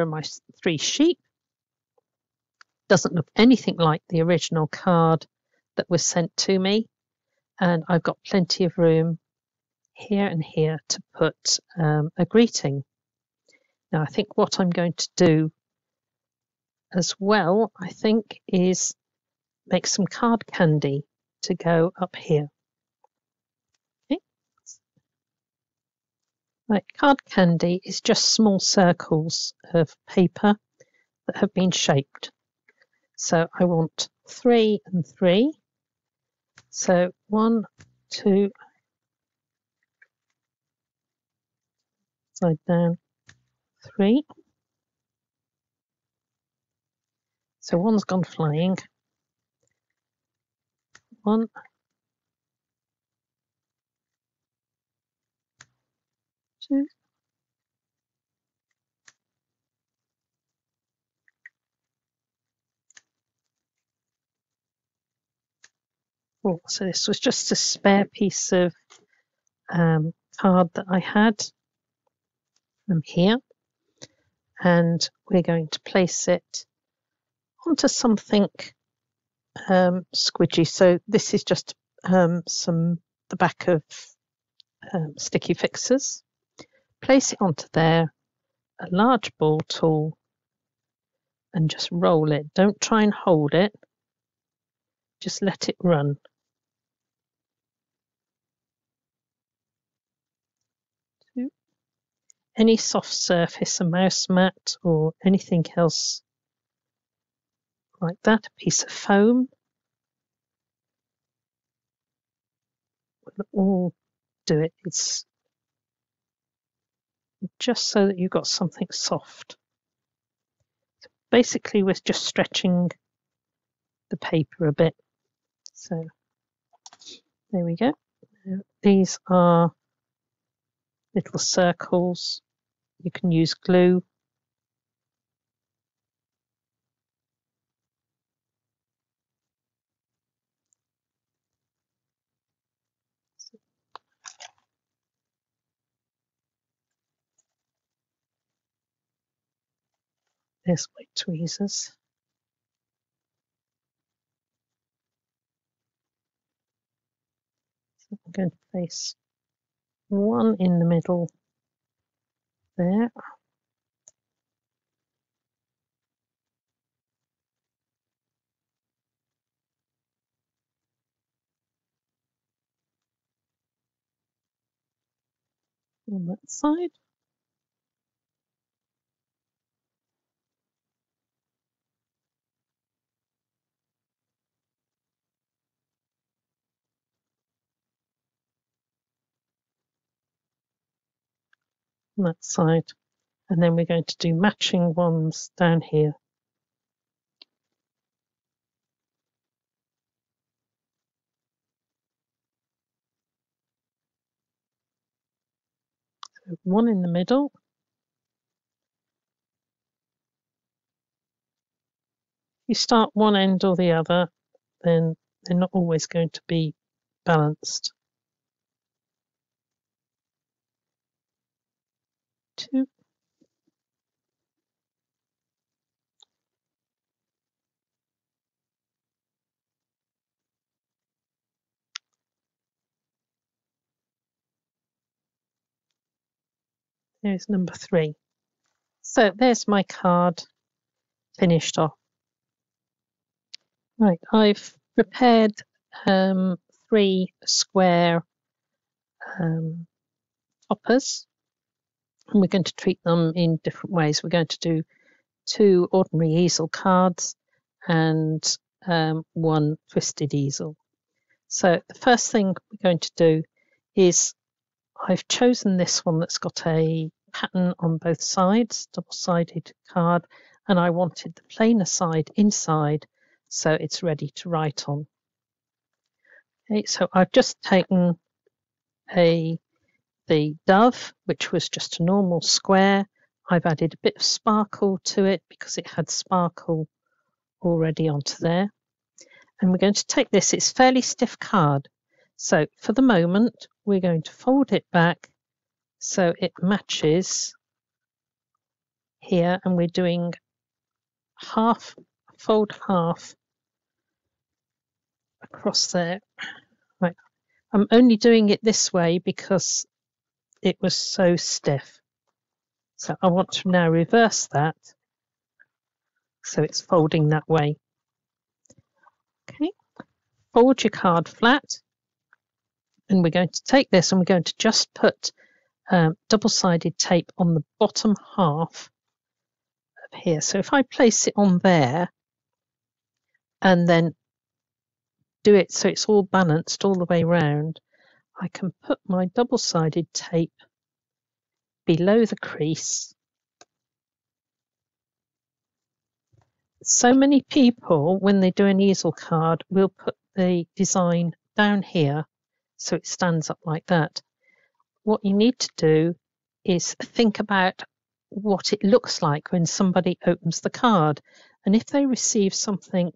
my 3 sheep. Doesn't look anything like the original card that was sent to me, and I've got plenty of room here and here to put a greeting. Now I think what I'm going to do as well, I think, is make some card candy to go up here. Okay. Right, card candy is just small circles of paper that have been shaped. So I want 3 and 3. So 1, 2, side down, 3. So one's gone flying. 1, 2. Oh, so this was just a spare piece of card that I had. from here, and we're going to place it onto something squidgy. So this is just the back of sticky fixers. Place it onto there, a large ball tool, and just roll it. Don't try and hold it, just let it run. Any soft surface, a mouse mat or anything else like that, a piece of foam, will all do it. It's just so that you've got something soft. So basically, we're just stretching the paper a bit. So there we go. These are little circles. You can use glue. There's my tweezers. So I'm going to place one in the middle there. On that side. On that side. And then we're going to do matching ones down here. So one in the middle. You start one end or the other, then they're not always going to be balanced. Two. There's number 3. So there's my card finished off. Right, I've prepared 3 square toppers, and we're going to treat them in different ways. We're going to do 2 ordinary easel cards and 1 twisted easel. So the first thing we're going to do is I've chosen this one that's got a pattern on both sides, double-sided card, and I wanted the plainer side inside so it's ready to write on. Okay, so I've just taken the dove, which was just a normal square. I've added a bit of sparkle to it because it had sparkle already onto there. And we're going to take this, it's fairly stiff card. So for the moment, we're going to fold it back so it matches here, and we're doing half, fold half across there. Right. I'm only doing it this way because it was so stiff. So I want to now reverse that so it's folding that way. Okay, fold your card flat, and we're going to take this and we're going to just put double-sided tape on the bottom half of here. So if I place it on there and then do it so it's all balanced all the way around, I can put my double-sided tape below the crease. So many people, when they do an easel card, will put the design down here so it stands up like that. What you need to do is think about what it looks like when somebody opens the card. And if they receive something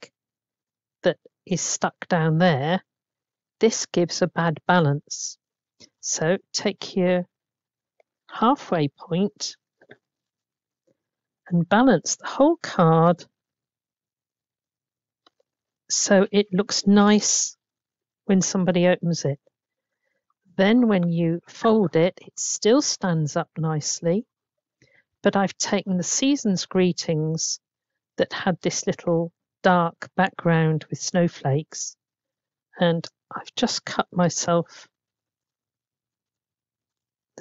that is stuck down there, this gives a bad balance. So take your halfway point and balance the whole card so it looks nice when somebody opens it. Then when you fold it, it still stands up nicely, but I've taken the Season's Greetings that had this little dark background with snowflakes, and I've just cut myself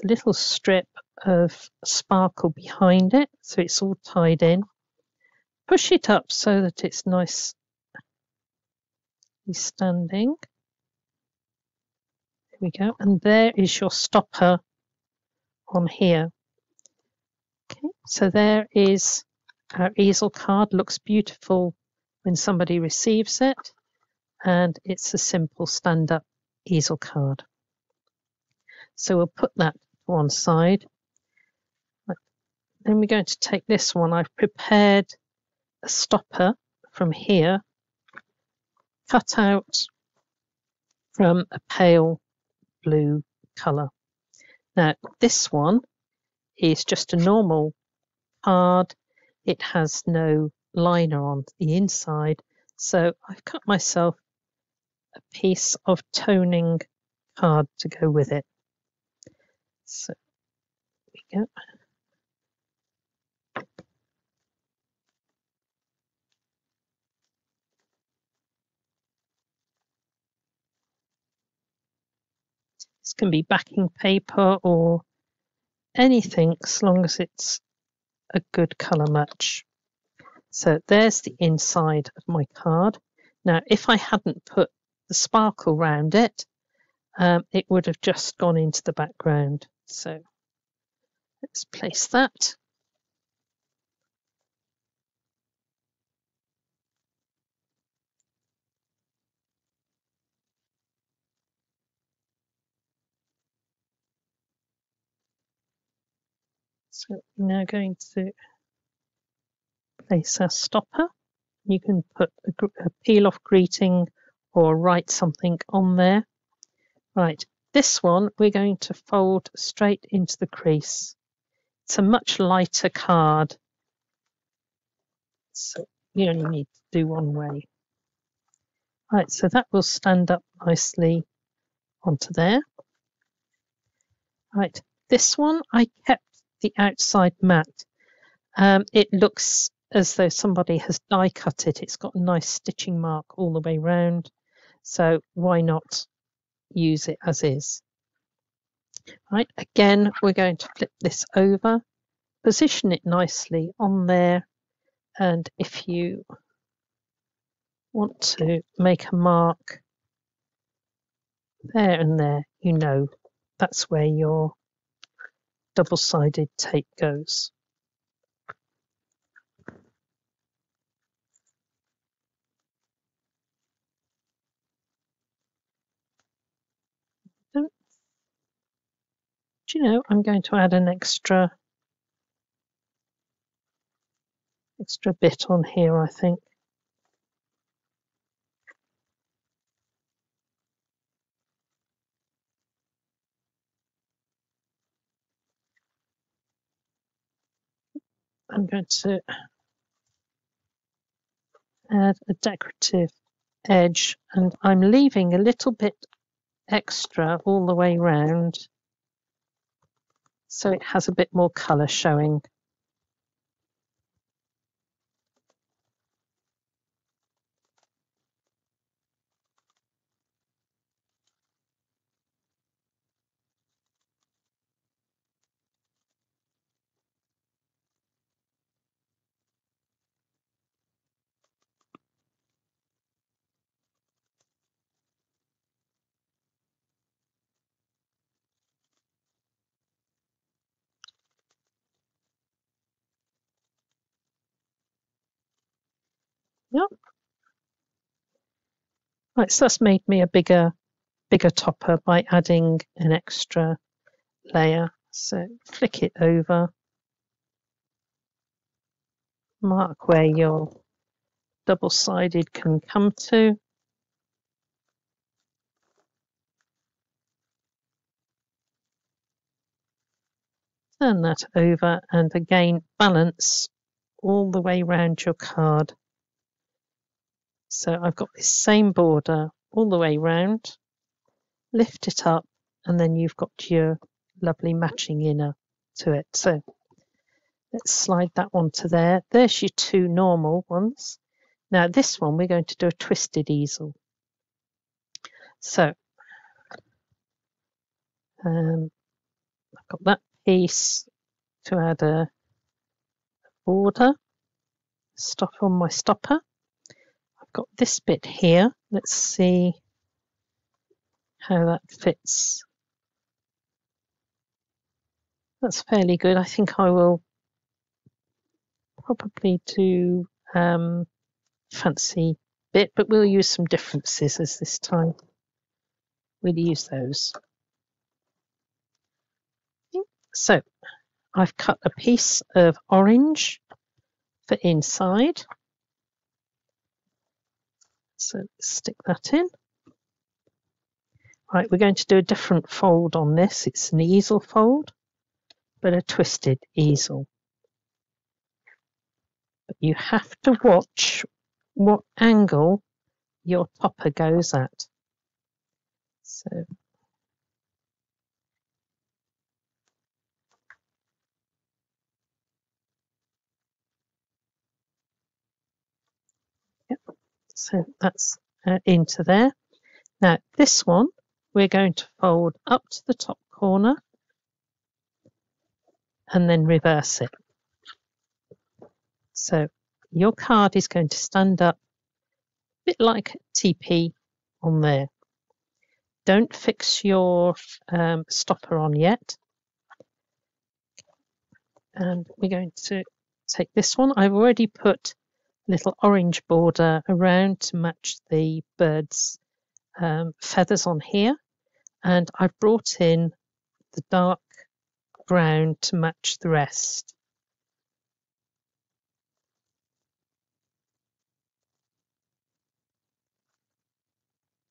the little strip of sparkle behind it, so it's all tied in. Push it up so that it's nicely standing. There we go, and there is your stopper on here. Okay, so there is our easel card. Looks beautiful when somebody receives it, and it's a simple stand-up easel card. So we'll put that to one side. Then we're going to take this one. I've prepared a stopper from here, cut out from a pale blue colour. Now this one is just a normal card. It has no liner on the inside, so I've cut myself a piece of toning card to go with it. So there we go. This can be backing paper or anything as long as it's a good colour match. So there's the inside of my card. Now if I hadn't put the sparkle round it, it would have just gone into the background. So let's place that. So we're now going to place our stopper. You can put a peel-off greeting or write something on there. Right, this one we're going to fold straight into the crease. It's a much lighter card, so you only need to do one way. Right, so that will stand up nicely onto there. Right, this one I kept the outside matte. It looks as though somebody has die cut it. It's got a nice stitching mark all the way round, so why not use it as is. Right, again we're going to flip this over, position it nicely on there, and if you want to make a mark there and there, you know that's where your double-sided tape goes. Do you know, I'm going to add an extra bit on here, I think. I'm going to add a decorative edge, and I'm leaving a little bit extra all the way round so it has a bit more colour showing. Yep. Right, so that's made me a bigger topper by adding an extra layer. So flick it over, mark where your double-sided can come to. Turn that over and again balance all the way round your card. So I've got this same border all the way round. Lift it up, and then you've got your lovely matching inner to it. So let's slide that one to there. There's your two normal ones. Now this one we're going to do a twisted easel. So I've got that piece to add a border, stop on my stopper. I've got this bit here. Let's see how that fits. That's fairly good. I think I will probably do fancy bit, but we'll use some different scissors this time. We'll use those. So I've cut a piece of orange for inside. So stick that in. Right, we're going to do a different fold on this. It's an easel fold, but a twisted easel. But you have to watch what angle your topper goes at. So so that's into there. Now this one we're going to fold up to the top corner and then reverse it. So your card is going to stand up a bit like TP on there. Don't fix your stopper on yet. And we're going to take this one. I've already put a little orange border around to match the bird's feathers on here. And I've brought in the dark brown to match the rest.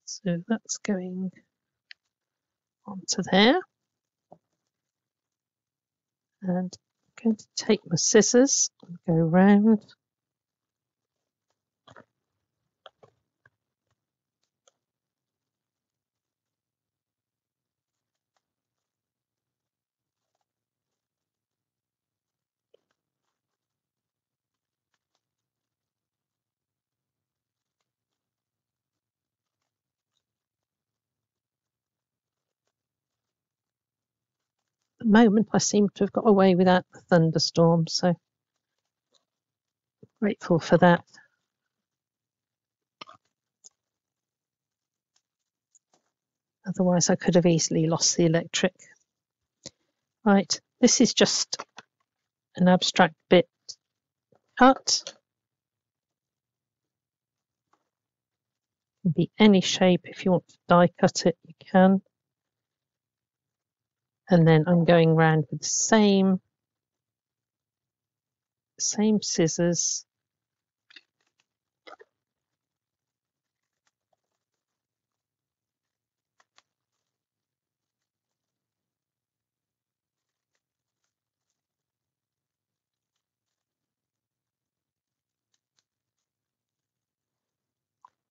So that's going onto there. And I'm going to take my scissors and go round. At the moment, I seem to have got away without the thunderstorm, so grateful for that. Otherwise, I could have easily lost the electric. Right, this is just an abstract bit cut. It can be any shape. If you want to die cut it, you can. And then I'm going around with the same scissors.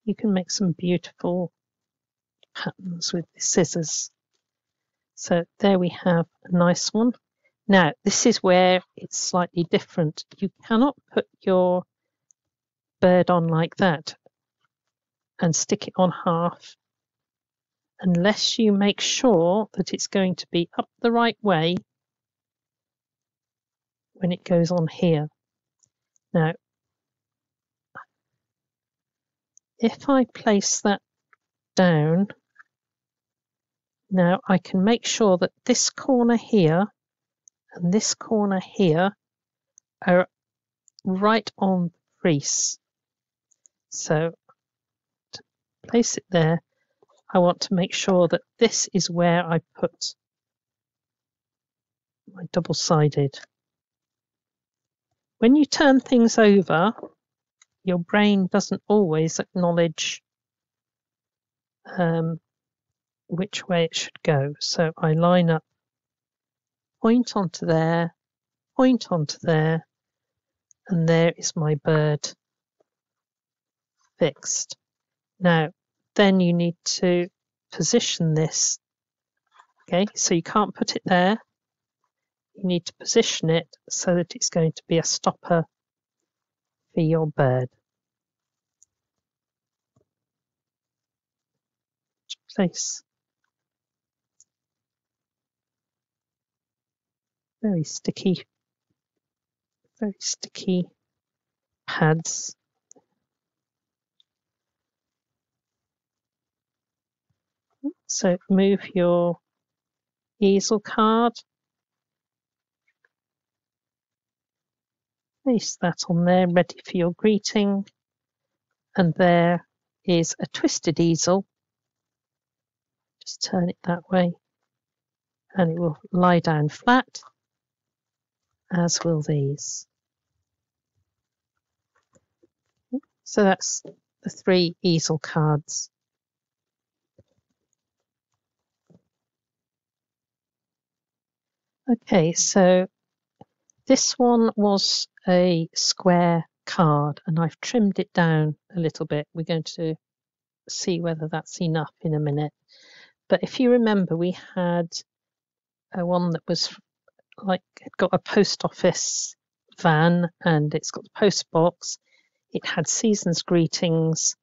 You can make some beautiful patterns with the scissors. So there we have a nice one. Now, this is where it's slightly different. You cannot put your bird on like that and stick it on half unless you make sure that it's going to be up the right way when it goes on here. Now, if I place that down, now I can make sure that this corner here and this corner here are right on the crease. So to place it there, I want to make sure that this is where I put my double-sided. When you turn things over, your brain doesn't always acknowledge which way it should go. So I line up, point onto there, and there is my bird fixed. Now, then you need to position this. Okay, so you can't put it there. You need to position it so that it's going to be a stopper for your bird. Place very sticky pads. So move your easel card, place that on there, ready for your greeting. And there is a twisted easel. Just turn it that way and it will lie down flat, as will these. So that's the 3 easel cards. Okay, so this one was a square card and I've trimmed it down a little bit. We're going to see whether that's enough in a minute. But if you remember, we had one that was like it got a post office van and it's got the post box. It had season's greetings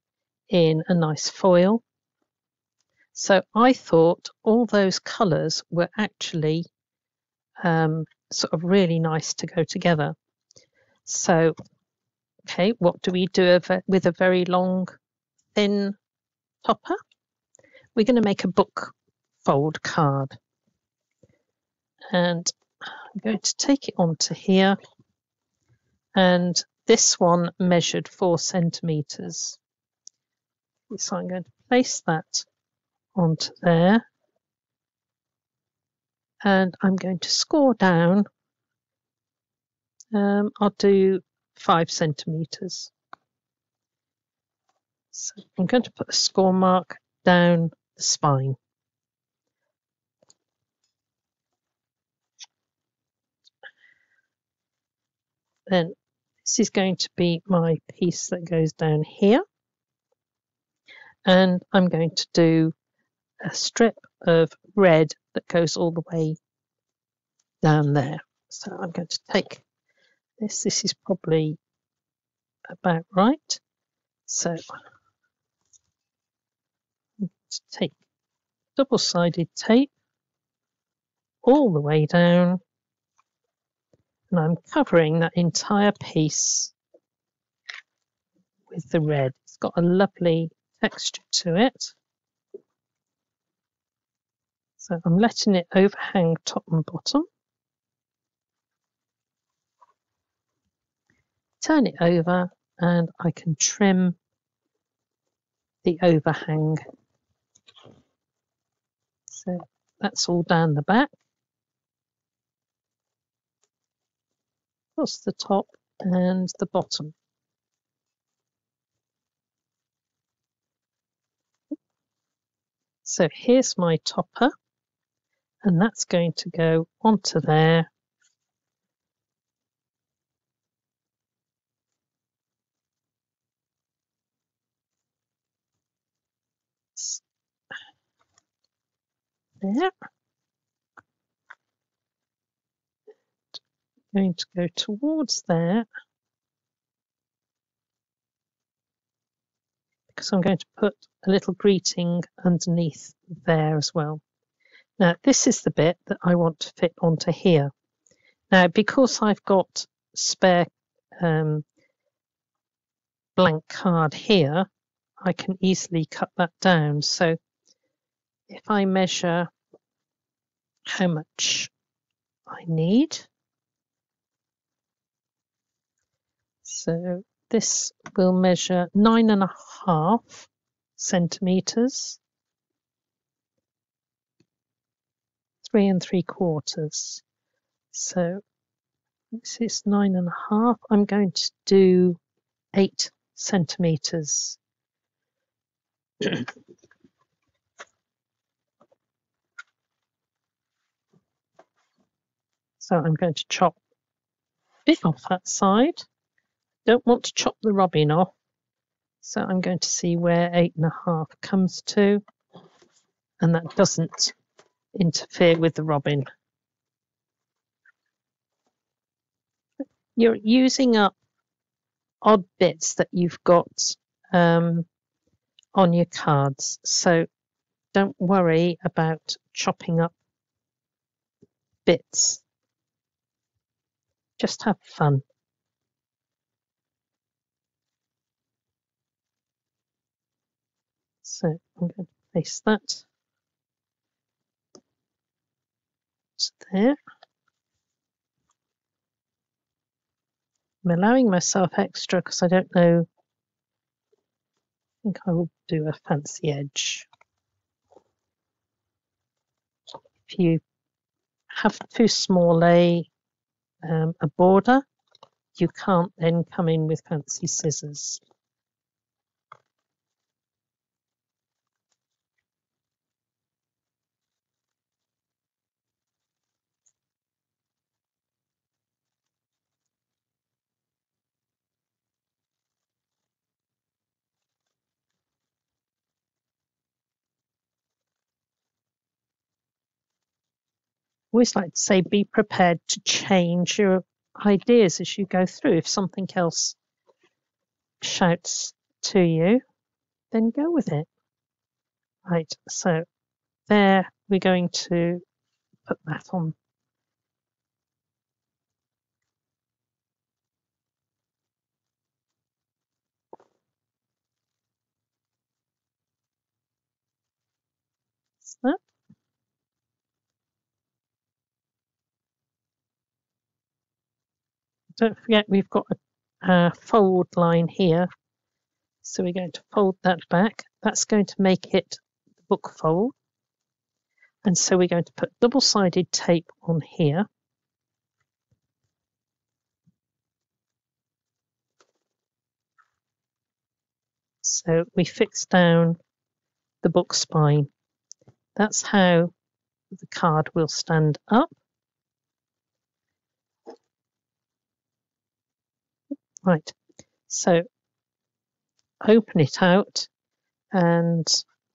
in a nice foil. So I thought all those colours were actually sort of really nice to go together. So, okay, what do we do with a very long, thin topper? We're going to make a book fold card. And I'm going to take it onto here. And this one measured 4 centimetres. So I'm going to place that onto there. And I'm going to score down. I'll do 5 centimetres. So I'm going to put a score mark down the spine. Then this is going to be my piece that goes down here. And I'm going to do a strip of red that goes all the way down there. So I'm going to take this. This is probably about right. So I'm going to take double-sided tape all the way down. And I'm covering that entire piece with the red. It's got a lovely texture to it. So I'm letting it overhang top and bottom. Turn it over and I can trim the overhang. So that's all down the back. Across the top and the bottom. So here's my topper, and that's going to go onto there. There. Going to go towards there because I'm going to put a little greeting underneath there as well. Now this is the bit that I want to fit onto here. Now because I've got spare blank card here, I can easily cut that down. So if I measure how much I need, so this will measure 9.5 centimetres, 3 3/4. So this is 9.5. I'm going to do 8 centimetres. So I'm going to chop a bit off that side. don't want to chop the robin off, so I'm going to see where 8.5 comes to, and that doesn't interfere with the robin. You're using up odd bits that you've got on your cards, so don't worry about chopping up bits. Just have fun. So I'm going to place that there. I'm allowing myself extra because I don't know. I think I will do a fancy edge. If you have too small a border, you can't then come in with fancy scissors. I always like to say, be prepared to change your ideas as you go through. If something else shouts to you, then go with it. Right, so there we're going to put that on. So, don't forget we've got a fold line here. So we're going to fold that back. That's going to make it the book fold. And so we're going to put double-sided tape on here. So we fix down the book spine. That's how the card will stand up. Right, so open it out, and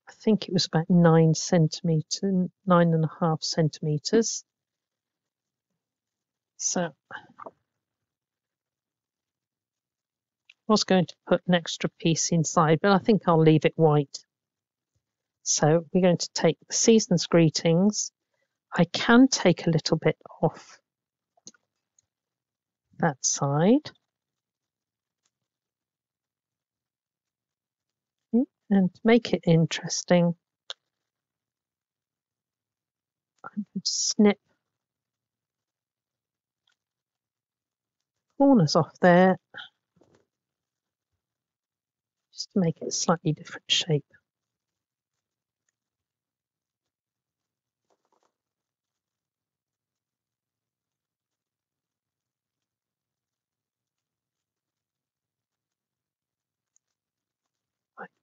I think it was about 9.5 centimeters. So I was going to put an extra piece inside, but I think I'll leave it white. So we're going to take the Season's Greetings. I can take a little bit off that side. And to make it interesting, I'm going to snip corners off there just to make it a slightly different shape.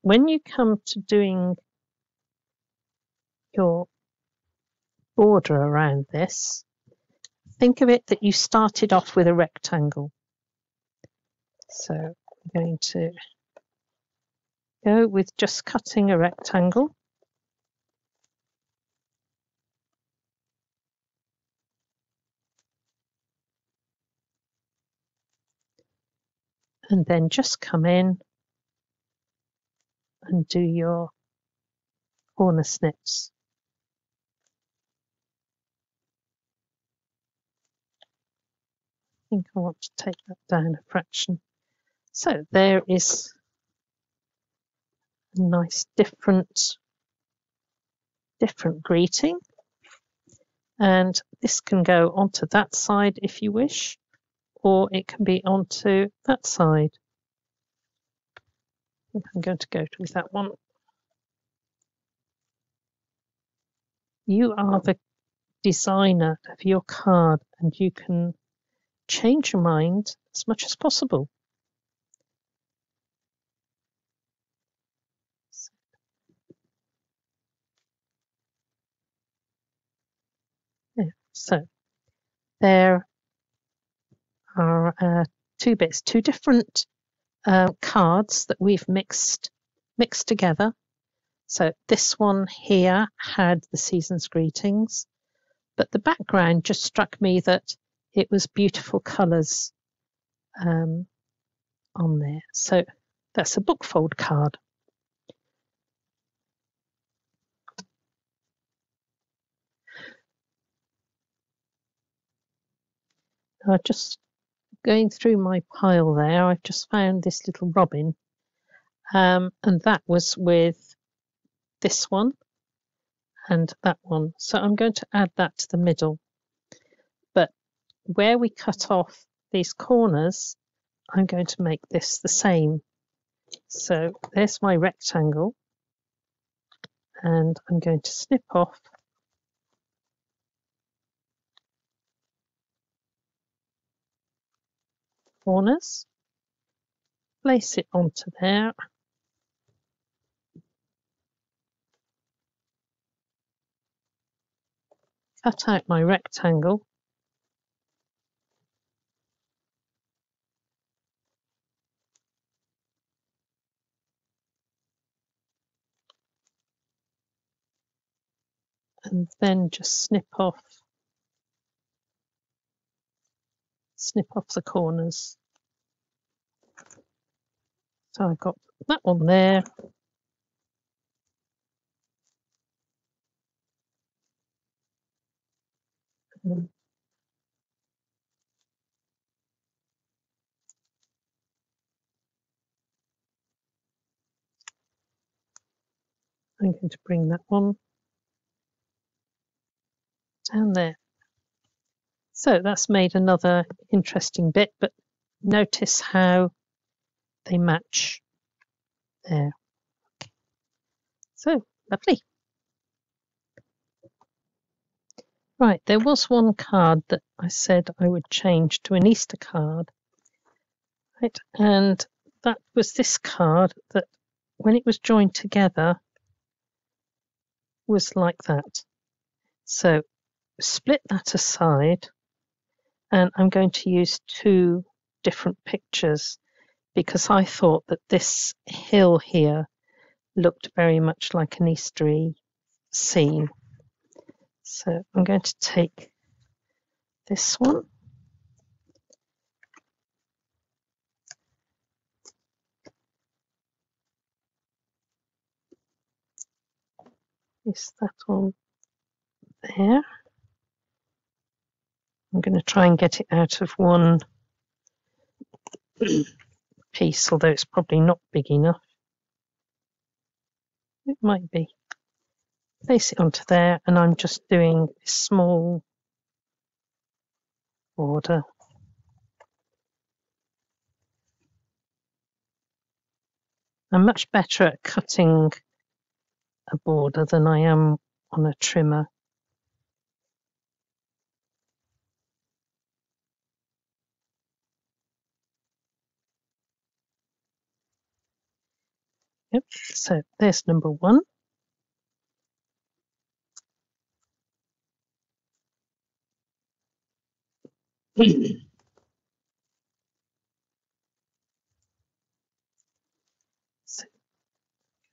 When you come to doing your border around this, think of it that you started off with a rectangle. So I'm going to go with just cutting a rectangle. And then just come in and do your corner snips. I think I want to take that down a fraction. So there is a nice different greeting. And this can go onto that side if you wish, or it can be onto that side. I'm going to go with that one. You are the designer of your card, and you can change your mind as much as possible. So there are our two bits, two different cards that we've mixed together. So this one here had the season's greetings, but the background just struck me that it was beautiful colours on there. So that's a bookfold card. Just going through my pile there, I've just found this little robin, and that was with this one and that one. So I'm going to add that to the middle. But where we cut off these corners, I'm going to make this the same. So there's my rectangle, and I'm going to snip off corners, place it onto there, cut out my rectangle, and then just snip off the corners. So I've got that one there. I'm going to bring that one down there. So that's made another interesting bit, but notice how they match there. So lovely. Right, there was one card that I said I would change to an Easter card. Right, and that was this card that when it was joined together was like that. So split that aside, and I'm going to use two different pictures because I thought that this hill here looked very much like an Eastery scene. So I'm going to take this one. Is that one there? I'm going to try and get it out of one piece, although it's probably not big enough. It might be. Place it onto there, and I'm just doing a small border. I'm much better at cutting a border than I am on a trimmer. Yep, so there's number one. So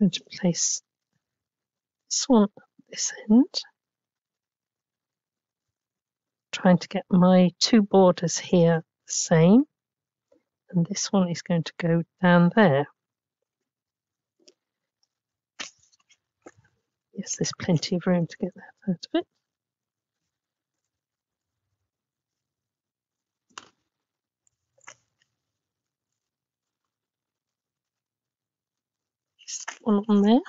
I'm going to place this one at this end. Trying to get my two borders here the same. And this one is going to go down there. Yes, there's plenty of room to get that out of it. Just one on there.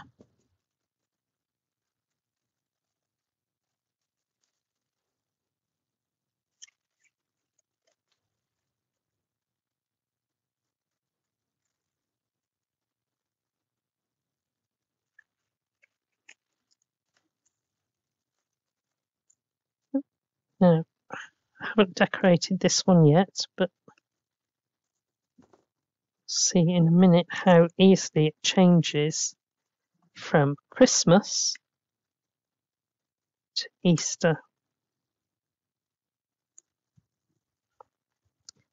No, I haven't decorated this one yet, but see in a minute how easily it changes from Christmas to Easter.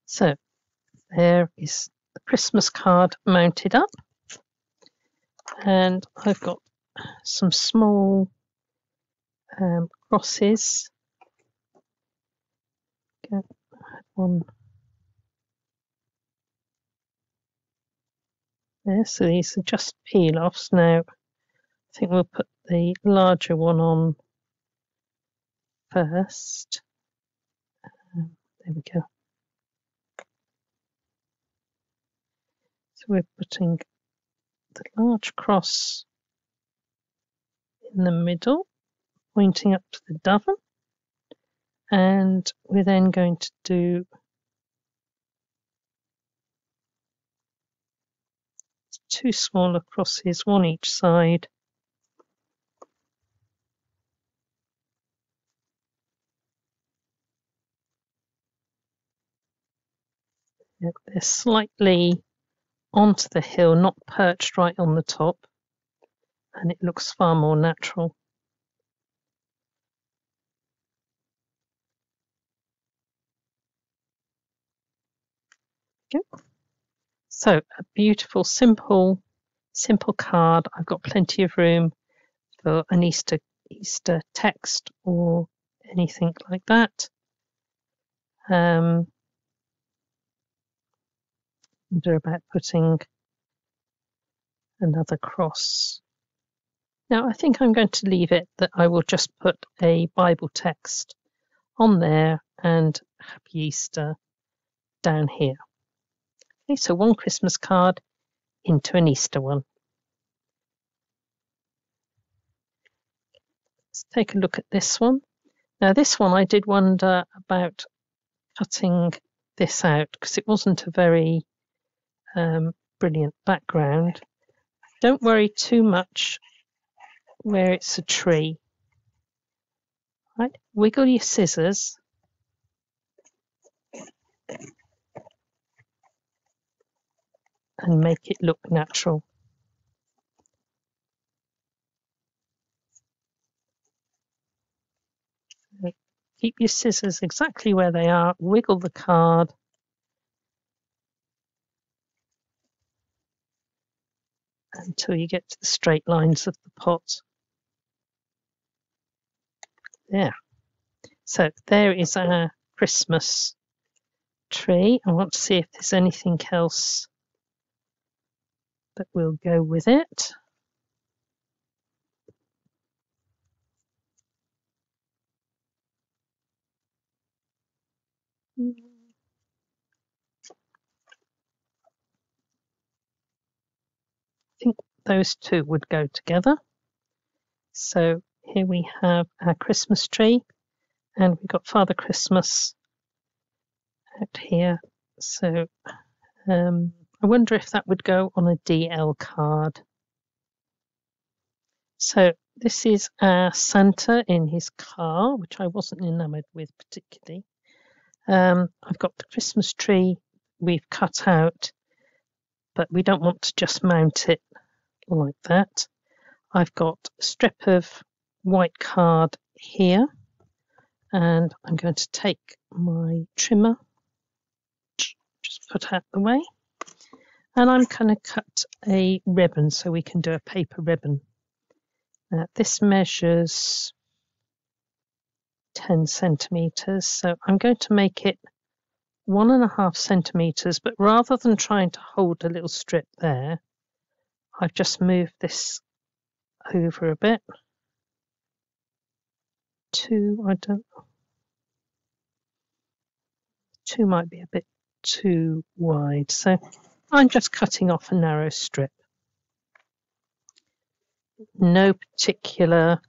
So there is the Christmas card mounted up, and I've got some small crosses. Get one there, so these are just peel-offs. Now I think we'll put the larger one on first. There we go. So we're putting the large cross in the middle, pointing up to the dovin, and we're then going to do two smaller crosses, one each side. They're slightly onto the hill, not perched right on the top, and it looks far more natural. Okay. So a beautiful, simple card. I've got plenty of room for an Easter text or anything like that. Wonder about putting another cross. Now I think I'm going to leave it that I will just put a Bible text on there and Happy Easter down here. Okay, so one Christmas card into an Easter one. Let's take a look at this one. Now this one I did wonder about cutting this out because it wasn't a very brilliant background. Don't worry too much where it's a tree. Right, wiggle your scissors and make it look natural. Keep your scissors exactly where they are, wiggle the card, until you get to the straight lines of the pot. There. So there is our Christmas tree. I want to see if there's anything else that will go with it. I think those two would go together. So here we have our Christmas tree, and we've got Father Christmas out here. So I wonder if that would go on a DL card. So this is our Santa in his car, which I wasn't enamoured with particularly. I've got the Christmas tree we've cut out, but we don't want to just mount it like that. I've got a strip of white card here, and I'm going to take my trimmer, just put out the way, and I'm going to cut a ribbon so we can do a paper ribbon. This measures 10 centimeters, so I'm going to make it 1.5 centimeters, but rather than trying to hold a little strip there, I've just moved this over a bit. Two might be a bit too wide, so I'm just cutting off a narrow strip. No particular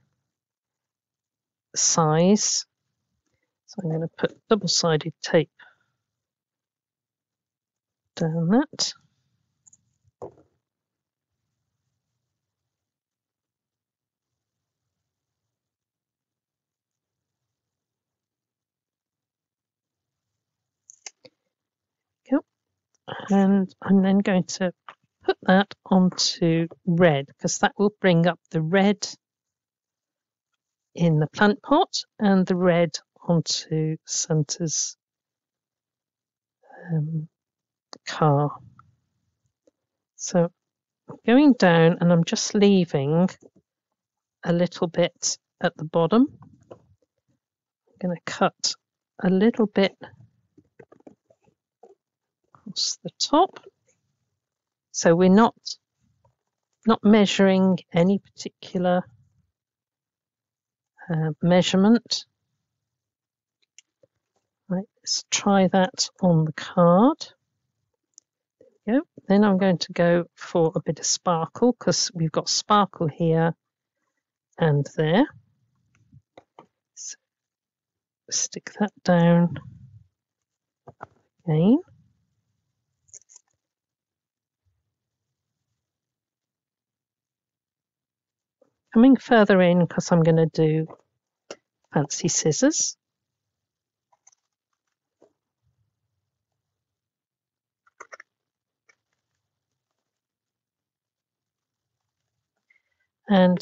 size, so I'm going to put double-sided tape down that. Go. And I'm then going to put that onto red, because that will bring up the red in the plant pot and the red onto Santa's the car. So I'm going down and I'm just leaving a little bit at the bottom. I'm going to cut a little bit across the top. So we're not measuring any particular measurement. Right, let's try that on the card. There we go. Then I'm going to go for a bit of sparkle because we've got sparkle here and there. So stick that down again. Coming further in because I'm going to do fancy scissors. And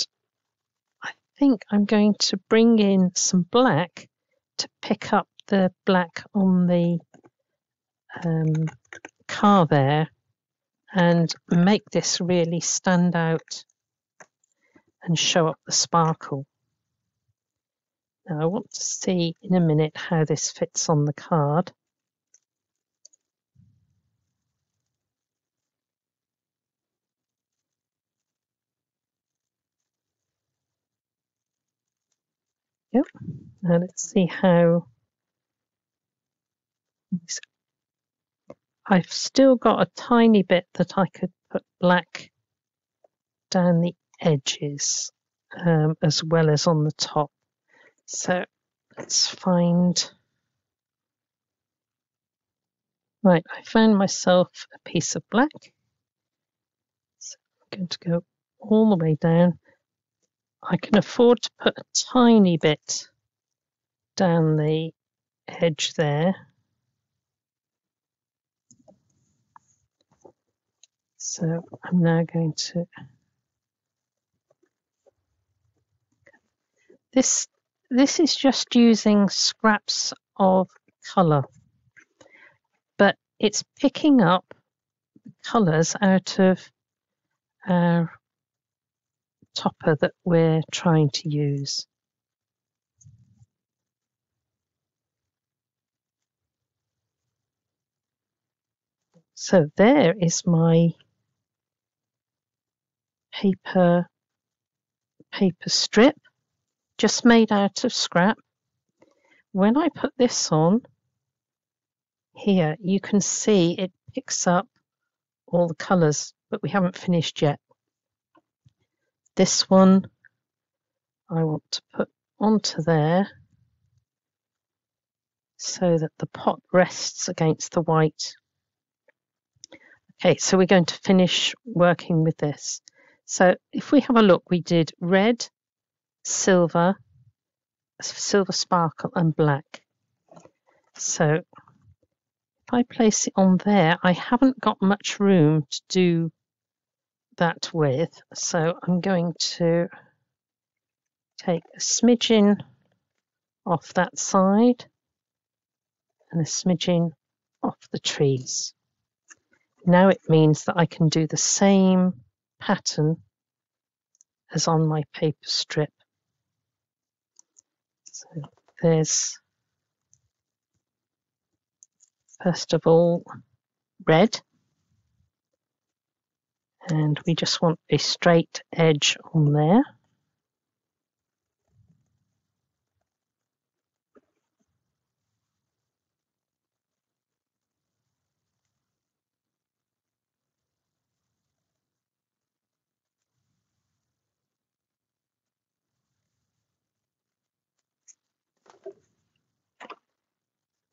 I think I'm going to bring in some black to pick up the black on the car there and make this really stand out and show up the sparkle. Now I want to see in a minute how this fits on the card. Yep. Now let's see how. I've still got a tiny bit that I could put black down the edges as well as on the top. So let's find. Right, I found myself a piece of black. So I'm going to go all the way down. I can afford to put a tiny bit down the edge there. So I'm now going to. This is just using scraps of colour, but it's picking up colours out of our topper that we're trying to use. So there is my paper strip, just made out of scrap. When I put this on here, you can see it picks up all the colours, but we haven't finished yet. This one I want to put onto there so that the pot rests against the white. Okay, so we're going to finish working with this. So if we have a look, we did red, silver sparkle and black. So if I place it on there, I haven't got much room to do that with. So I'm going to take a smidgen off that side and a smidgen off the trees. Now it means that I can do the same pattern as on my paper strip. So there's, first of all, red. And we just want a straight edge on there.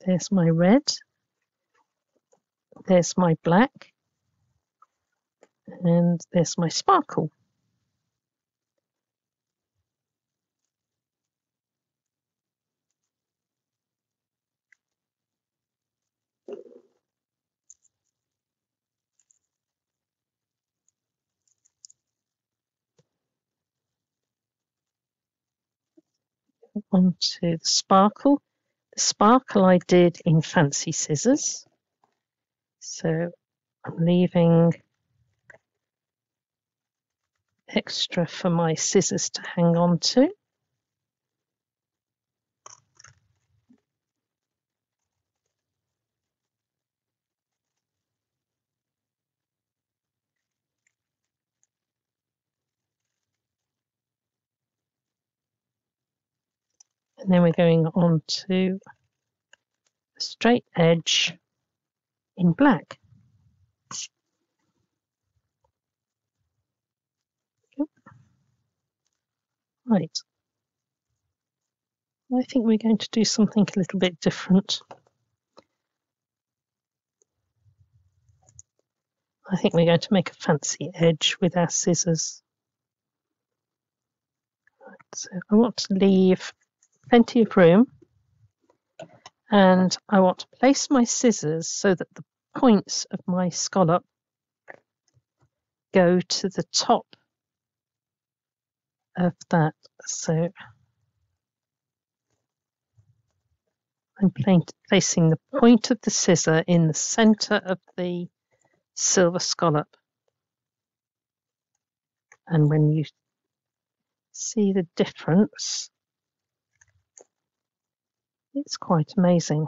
There's my red. There's my black. And there's my sparkle. Onto the sparkle. The sparkle I did in fancy scissors. So I'm leaving extra for my scissors to hang on to. And then we're going on to a straight edge in black. Right. I think we're going to do something a little bit different. I think we're going to make a fancy edge with our scissors. Right, so I want to leave plenty of room, and I want to place my scissors so that the points of my scallop go to the top of that. So I'm placing the point of the scissor in the center of the silver scallop. And when you see the difference, it's quite amazing.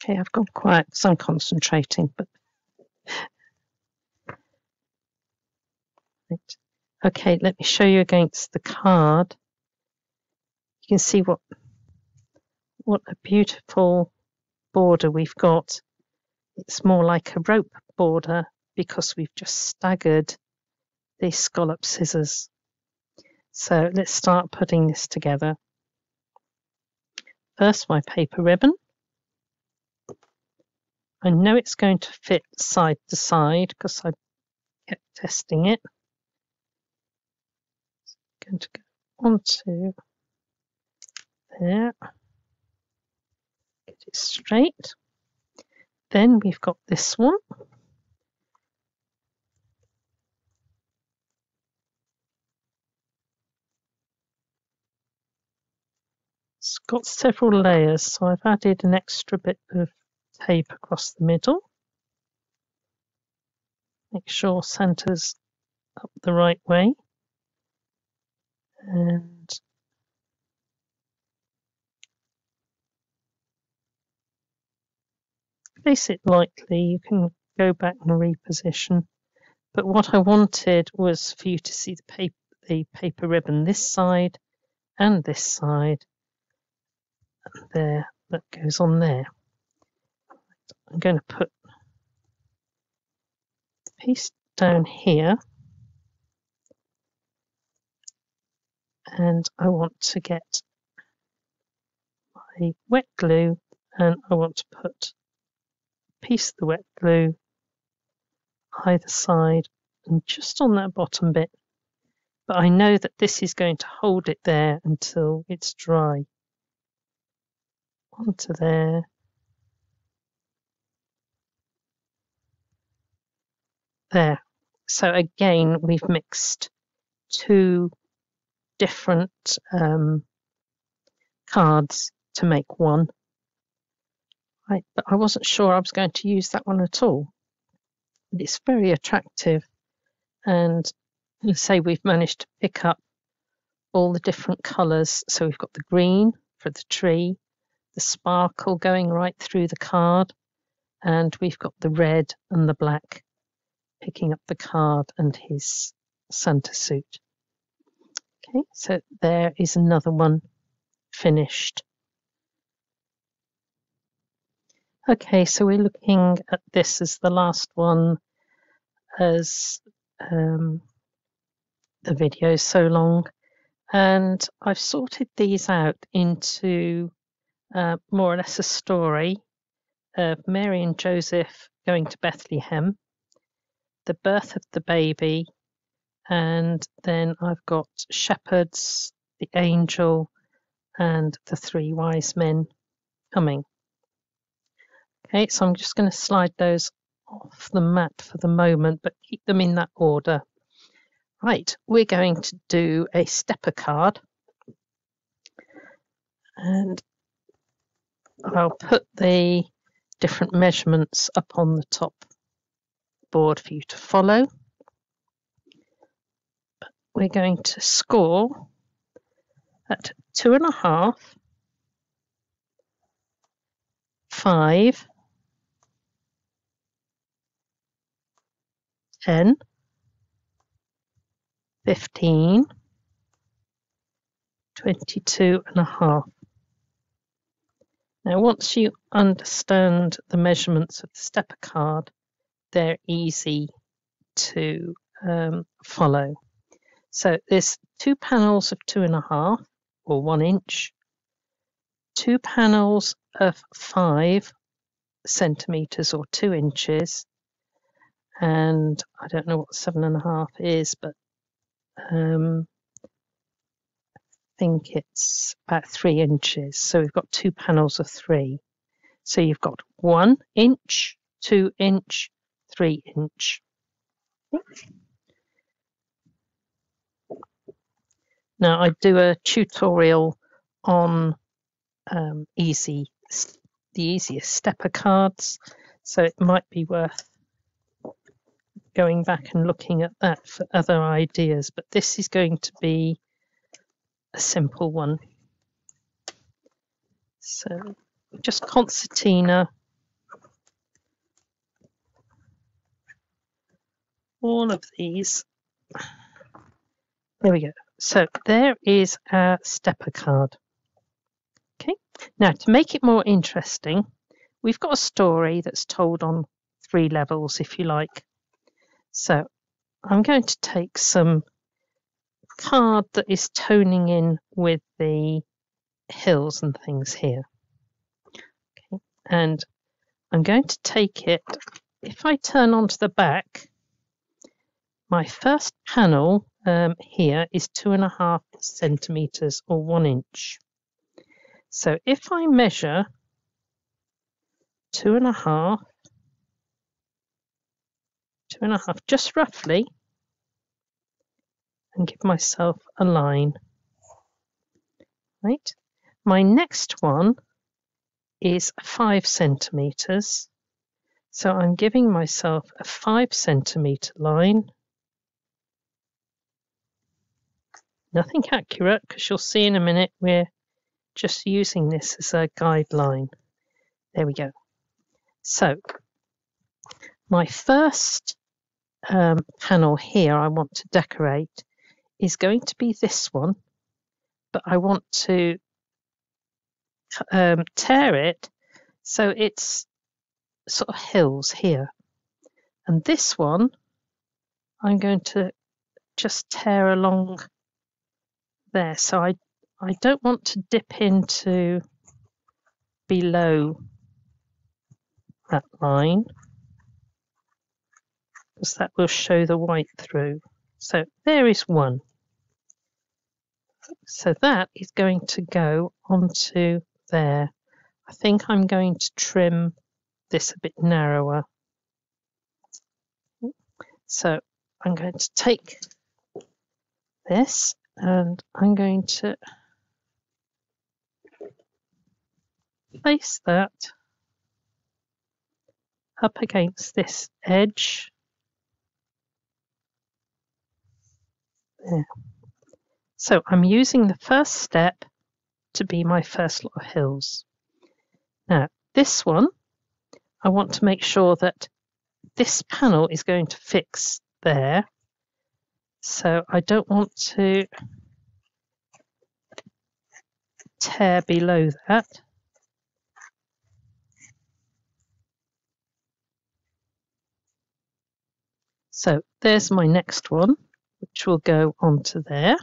Okay, I've gone quiet because I'm concentrating, but right. Okay, let me show you against the card. You can see what a beautiful border we've got. It's more like a rope border because we've just staggered the scallop scissors. So let's start putting this together. First, my paper ribbon. I know it's going to fit side to side because I kept testing it. I'm going to go onto there, get it straight. Then we've got this one. It's got several layers, so I've added an extra bit of tape across the middle. Make sure centre's up the right way. And place it lightly. You can go back and reposition. But what I wanted was for you to see the paper ribbon this side and this side. And there, that goes on there. I'm going to put a piece down here. And I want to get my wet glue, and I want to put a piece of the wet glue either side and just on that bottom bit. But I know that this is going to hold it there until it's dry. Onto there. There. So again, we've mixed two different cards to make one. Right, but I wasn't sure I was going to use that one at all. But it's very attractive, and say we've managed to pick up all the different colours. So we've got the green for the tree, the sparkle going right through the card, and we've got the red and the black picking up the card and his Santa suit. Okay, so there is another one finished. Okay, so we're looking at this as the last one, as the video is so long, and I've sorted these out into more or less a story of Mary and Joseph going to Bethlehem, the birth of the baby, and then I've got shepherds, the angel, and the three wise men. coming. Okay, so I'm just going to slide those off the mat for the moment, but keep them in that order. Right, we're going to do a stepper card, and I'll put the different measurements up on the top board for you to follow. We're going to score at 2.5, 5, 10, 15, 22.5. Now, once you understand the measurements of the stepper card, they're easy to follow. So there's 2 panels of 2.5 or 1 inch, 2 panels of 5 centimeters or 2 inches, and I don't know what 7.5 is, but I think it's about 3 inches. So we've got 2 panels of 3. So you've got 1 inch, 2 inch, 3 inch. Now I do a tutorial on the easiest stepper cards, so it might be worth going back and looking at that for other ideas, but this is going to be a simple one. So just concertina, all of these. There we go. So there is our stepper card. Okay, now to make it more interesting, we've got a story that's told on 3 levels, if you like. So I'm going to take some card that is toning in with the hills and things here. Okay, and I'm going to take it, if I turn onto the back, my first panel here is 2.5 centimeters or 1 inch. So if I measure 2.5, just roughly, and give myself a line. Right. My next one is 5 centimeters. So I'm giving myself a 5 centimeter line. Nothing accurate, because you'll see in a minute we're just using this as a guideline. There we go. So my first panel here I want to decorate is going to be this one, but I want to tear it so it's sort of hills here. And this one I'm going to just tear along there. So I don't want to dip into below that line, because that will show the white through. So there is one. So that is going to go onto there. I think I'm going to trim this a bit narrower. So I'm going to take this and I'm going to place that up against this edge. There. So I'm using the first step to be my first lot of hills. Now this one, I want to make sure that this panel is going to fix there. So I don't want to tear below that. So there's my next one, which will go onto there.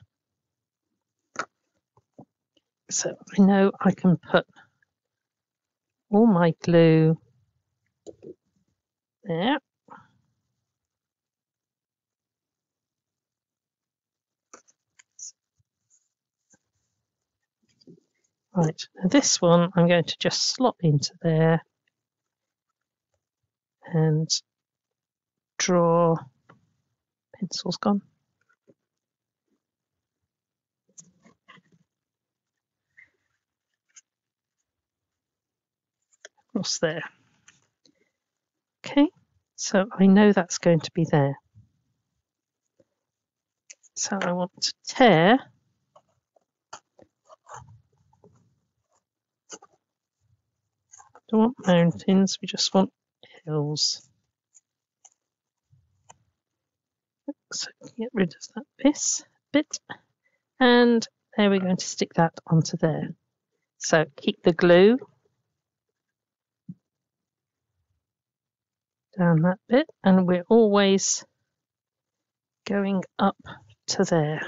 So I know I can put all my glue there. Right, now this one I'm going to just slot into there and draw. Pencil's gone. Across there. Okay, so I know that's going to be there. So I want to tear don't want mountains, we just want hills. So get rid of that bit, and there we're going to stick that onto there. So keep the glue down that bit, and we're always going up to there.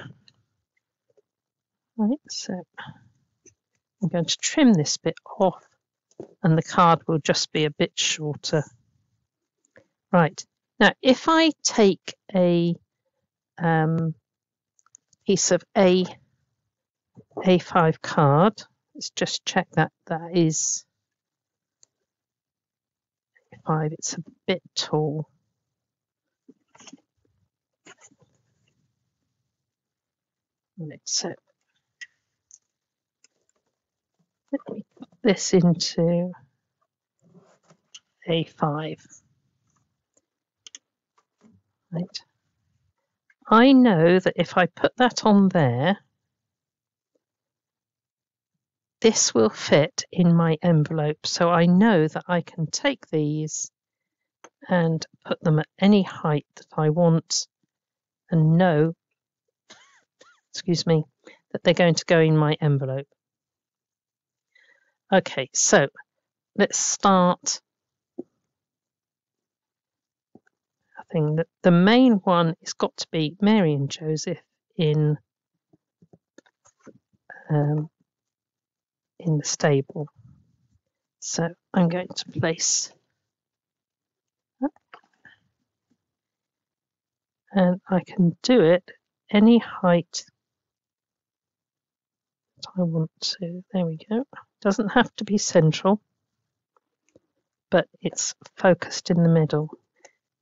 Right, so I'm going to trim this bit off, and the card will just be a bit shorter. Right, now if I take a piece of A5 card, let's just check that that is A5, it's a bit tall. Right, so let me put this into A5. Right. I know that if I put that on there, this will fit in my envelope. So I know that I can take these and put them at any height that I want and know, excuse me, that they're going to go in my envelope. Okay, so let's start. I think that the main one has got to be Mary and Joseph in the stable. So I'm going to place that, and I can do it any height that I want to. There we go. Doesn't have to be central, but it's focused in the middle.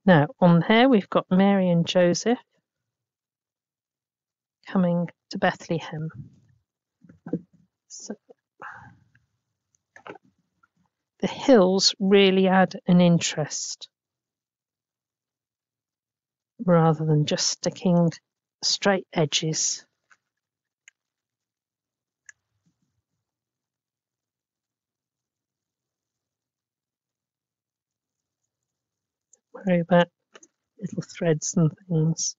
Now on here we've got Mary and Joseph coming to Bethlehem. So the hills really add an interest rather than just sticking straight edges. Worry about little threads and things.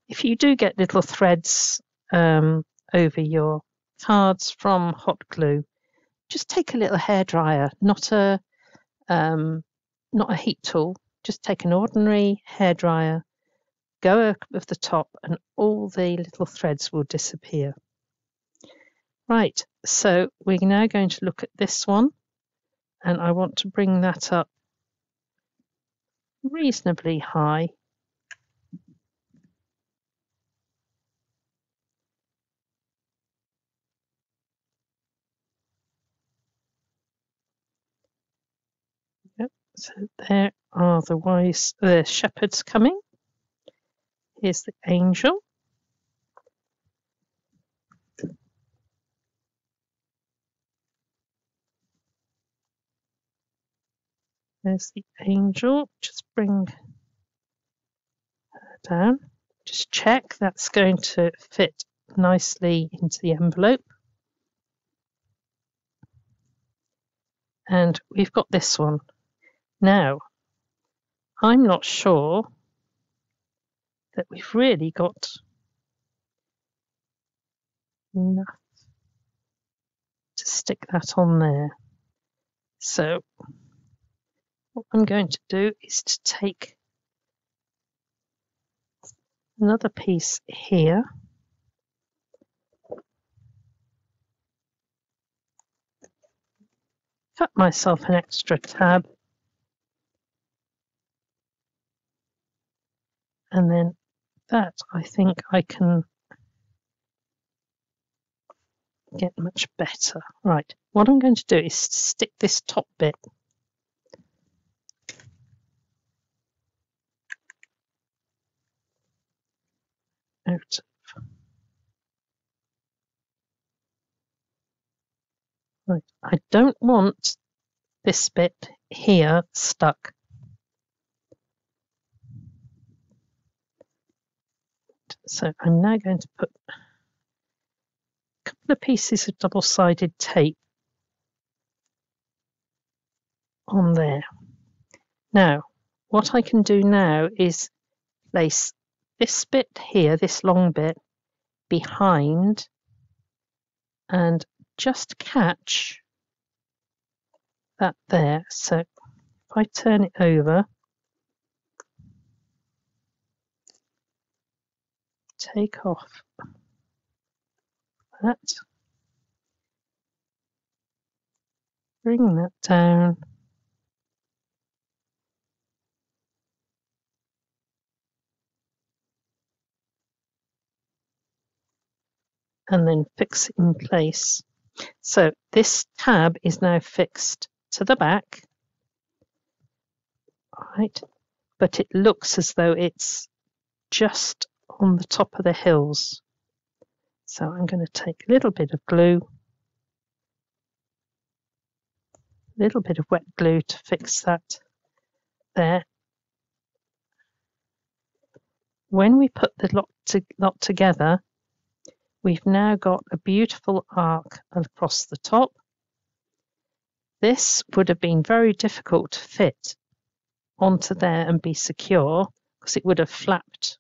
If you do get little threads over your cards from hot glue, just take a little hairdryer, not a heat tool. Just take an ordinary hairdryer, go over the top, and all the little threads will disappear. Right, so we're now going to look at this one, and I want to bring that up reasonably high. Yep, so there are the shepherds coming. Here's the angel. There's the angel. Just bring her down. Just check that's going to fit nicely into the envelope. And we've got this one. Now, I'm not sure that we've really got enough to stick that on there. So what I'm going to do is to take another piece here, cut myself an extra tab, and then that I think I can get much better. Right, what I'm going to do is stick this top bit out. Right, I don't want this bit here stuck. So I'm now going to put a couple of pieces of double-sided tape on there. Now, what I can do now is place this bit here, this long bit, behind and just catch that there. So if I turn it over, take off that, bring that down, and then fix it in place. So this tab is now fixed to the back, right? But it looks as though it's just on the top of the hills. So I'm going to take a little bit of glue, a little bit of wet glue to fix that there. When we put the lot together, we've now got a beautiful arc across the top. This would have been very difficult to fit onto there and be secure because it would have flapped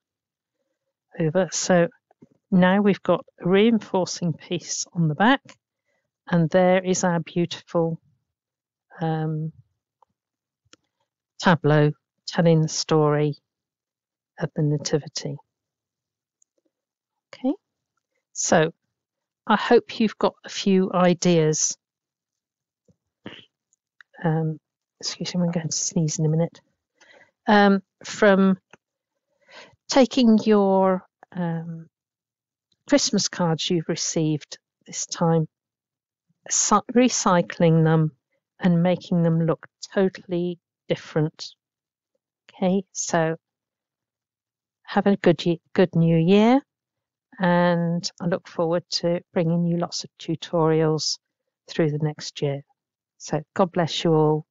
over. So now we've got a reinforcing piece on the back, and there is our beautiful tableau telling the story of the Nativity. Okay, so I hope you've got a few ideas. Excuse me, I'm going to sneeze in a minute. From taking your Christmas cards you've received this time, recycling them and making them look totally different. Okay, so have a good new year, and I look forward to bringing you lots of tutorials through the next year. So God bless you all.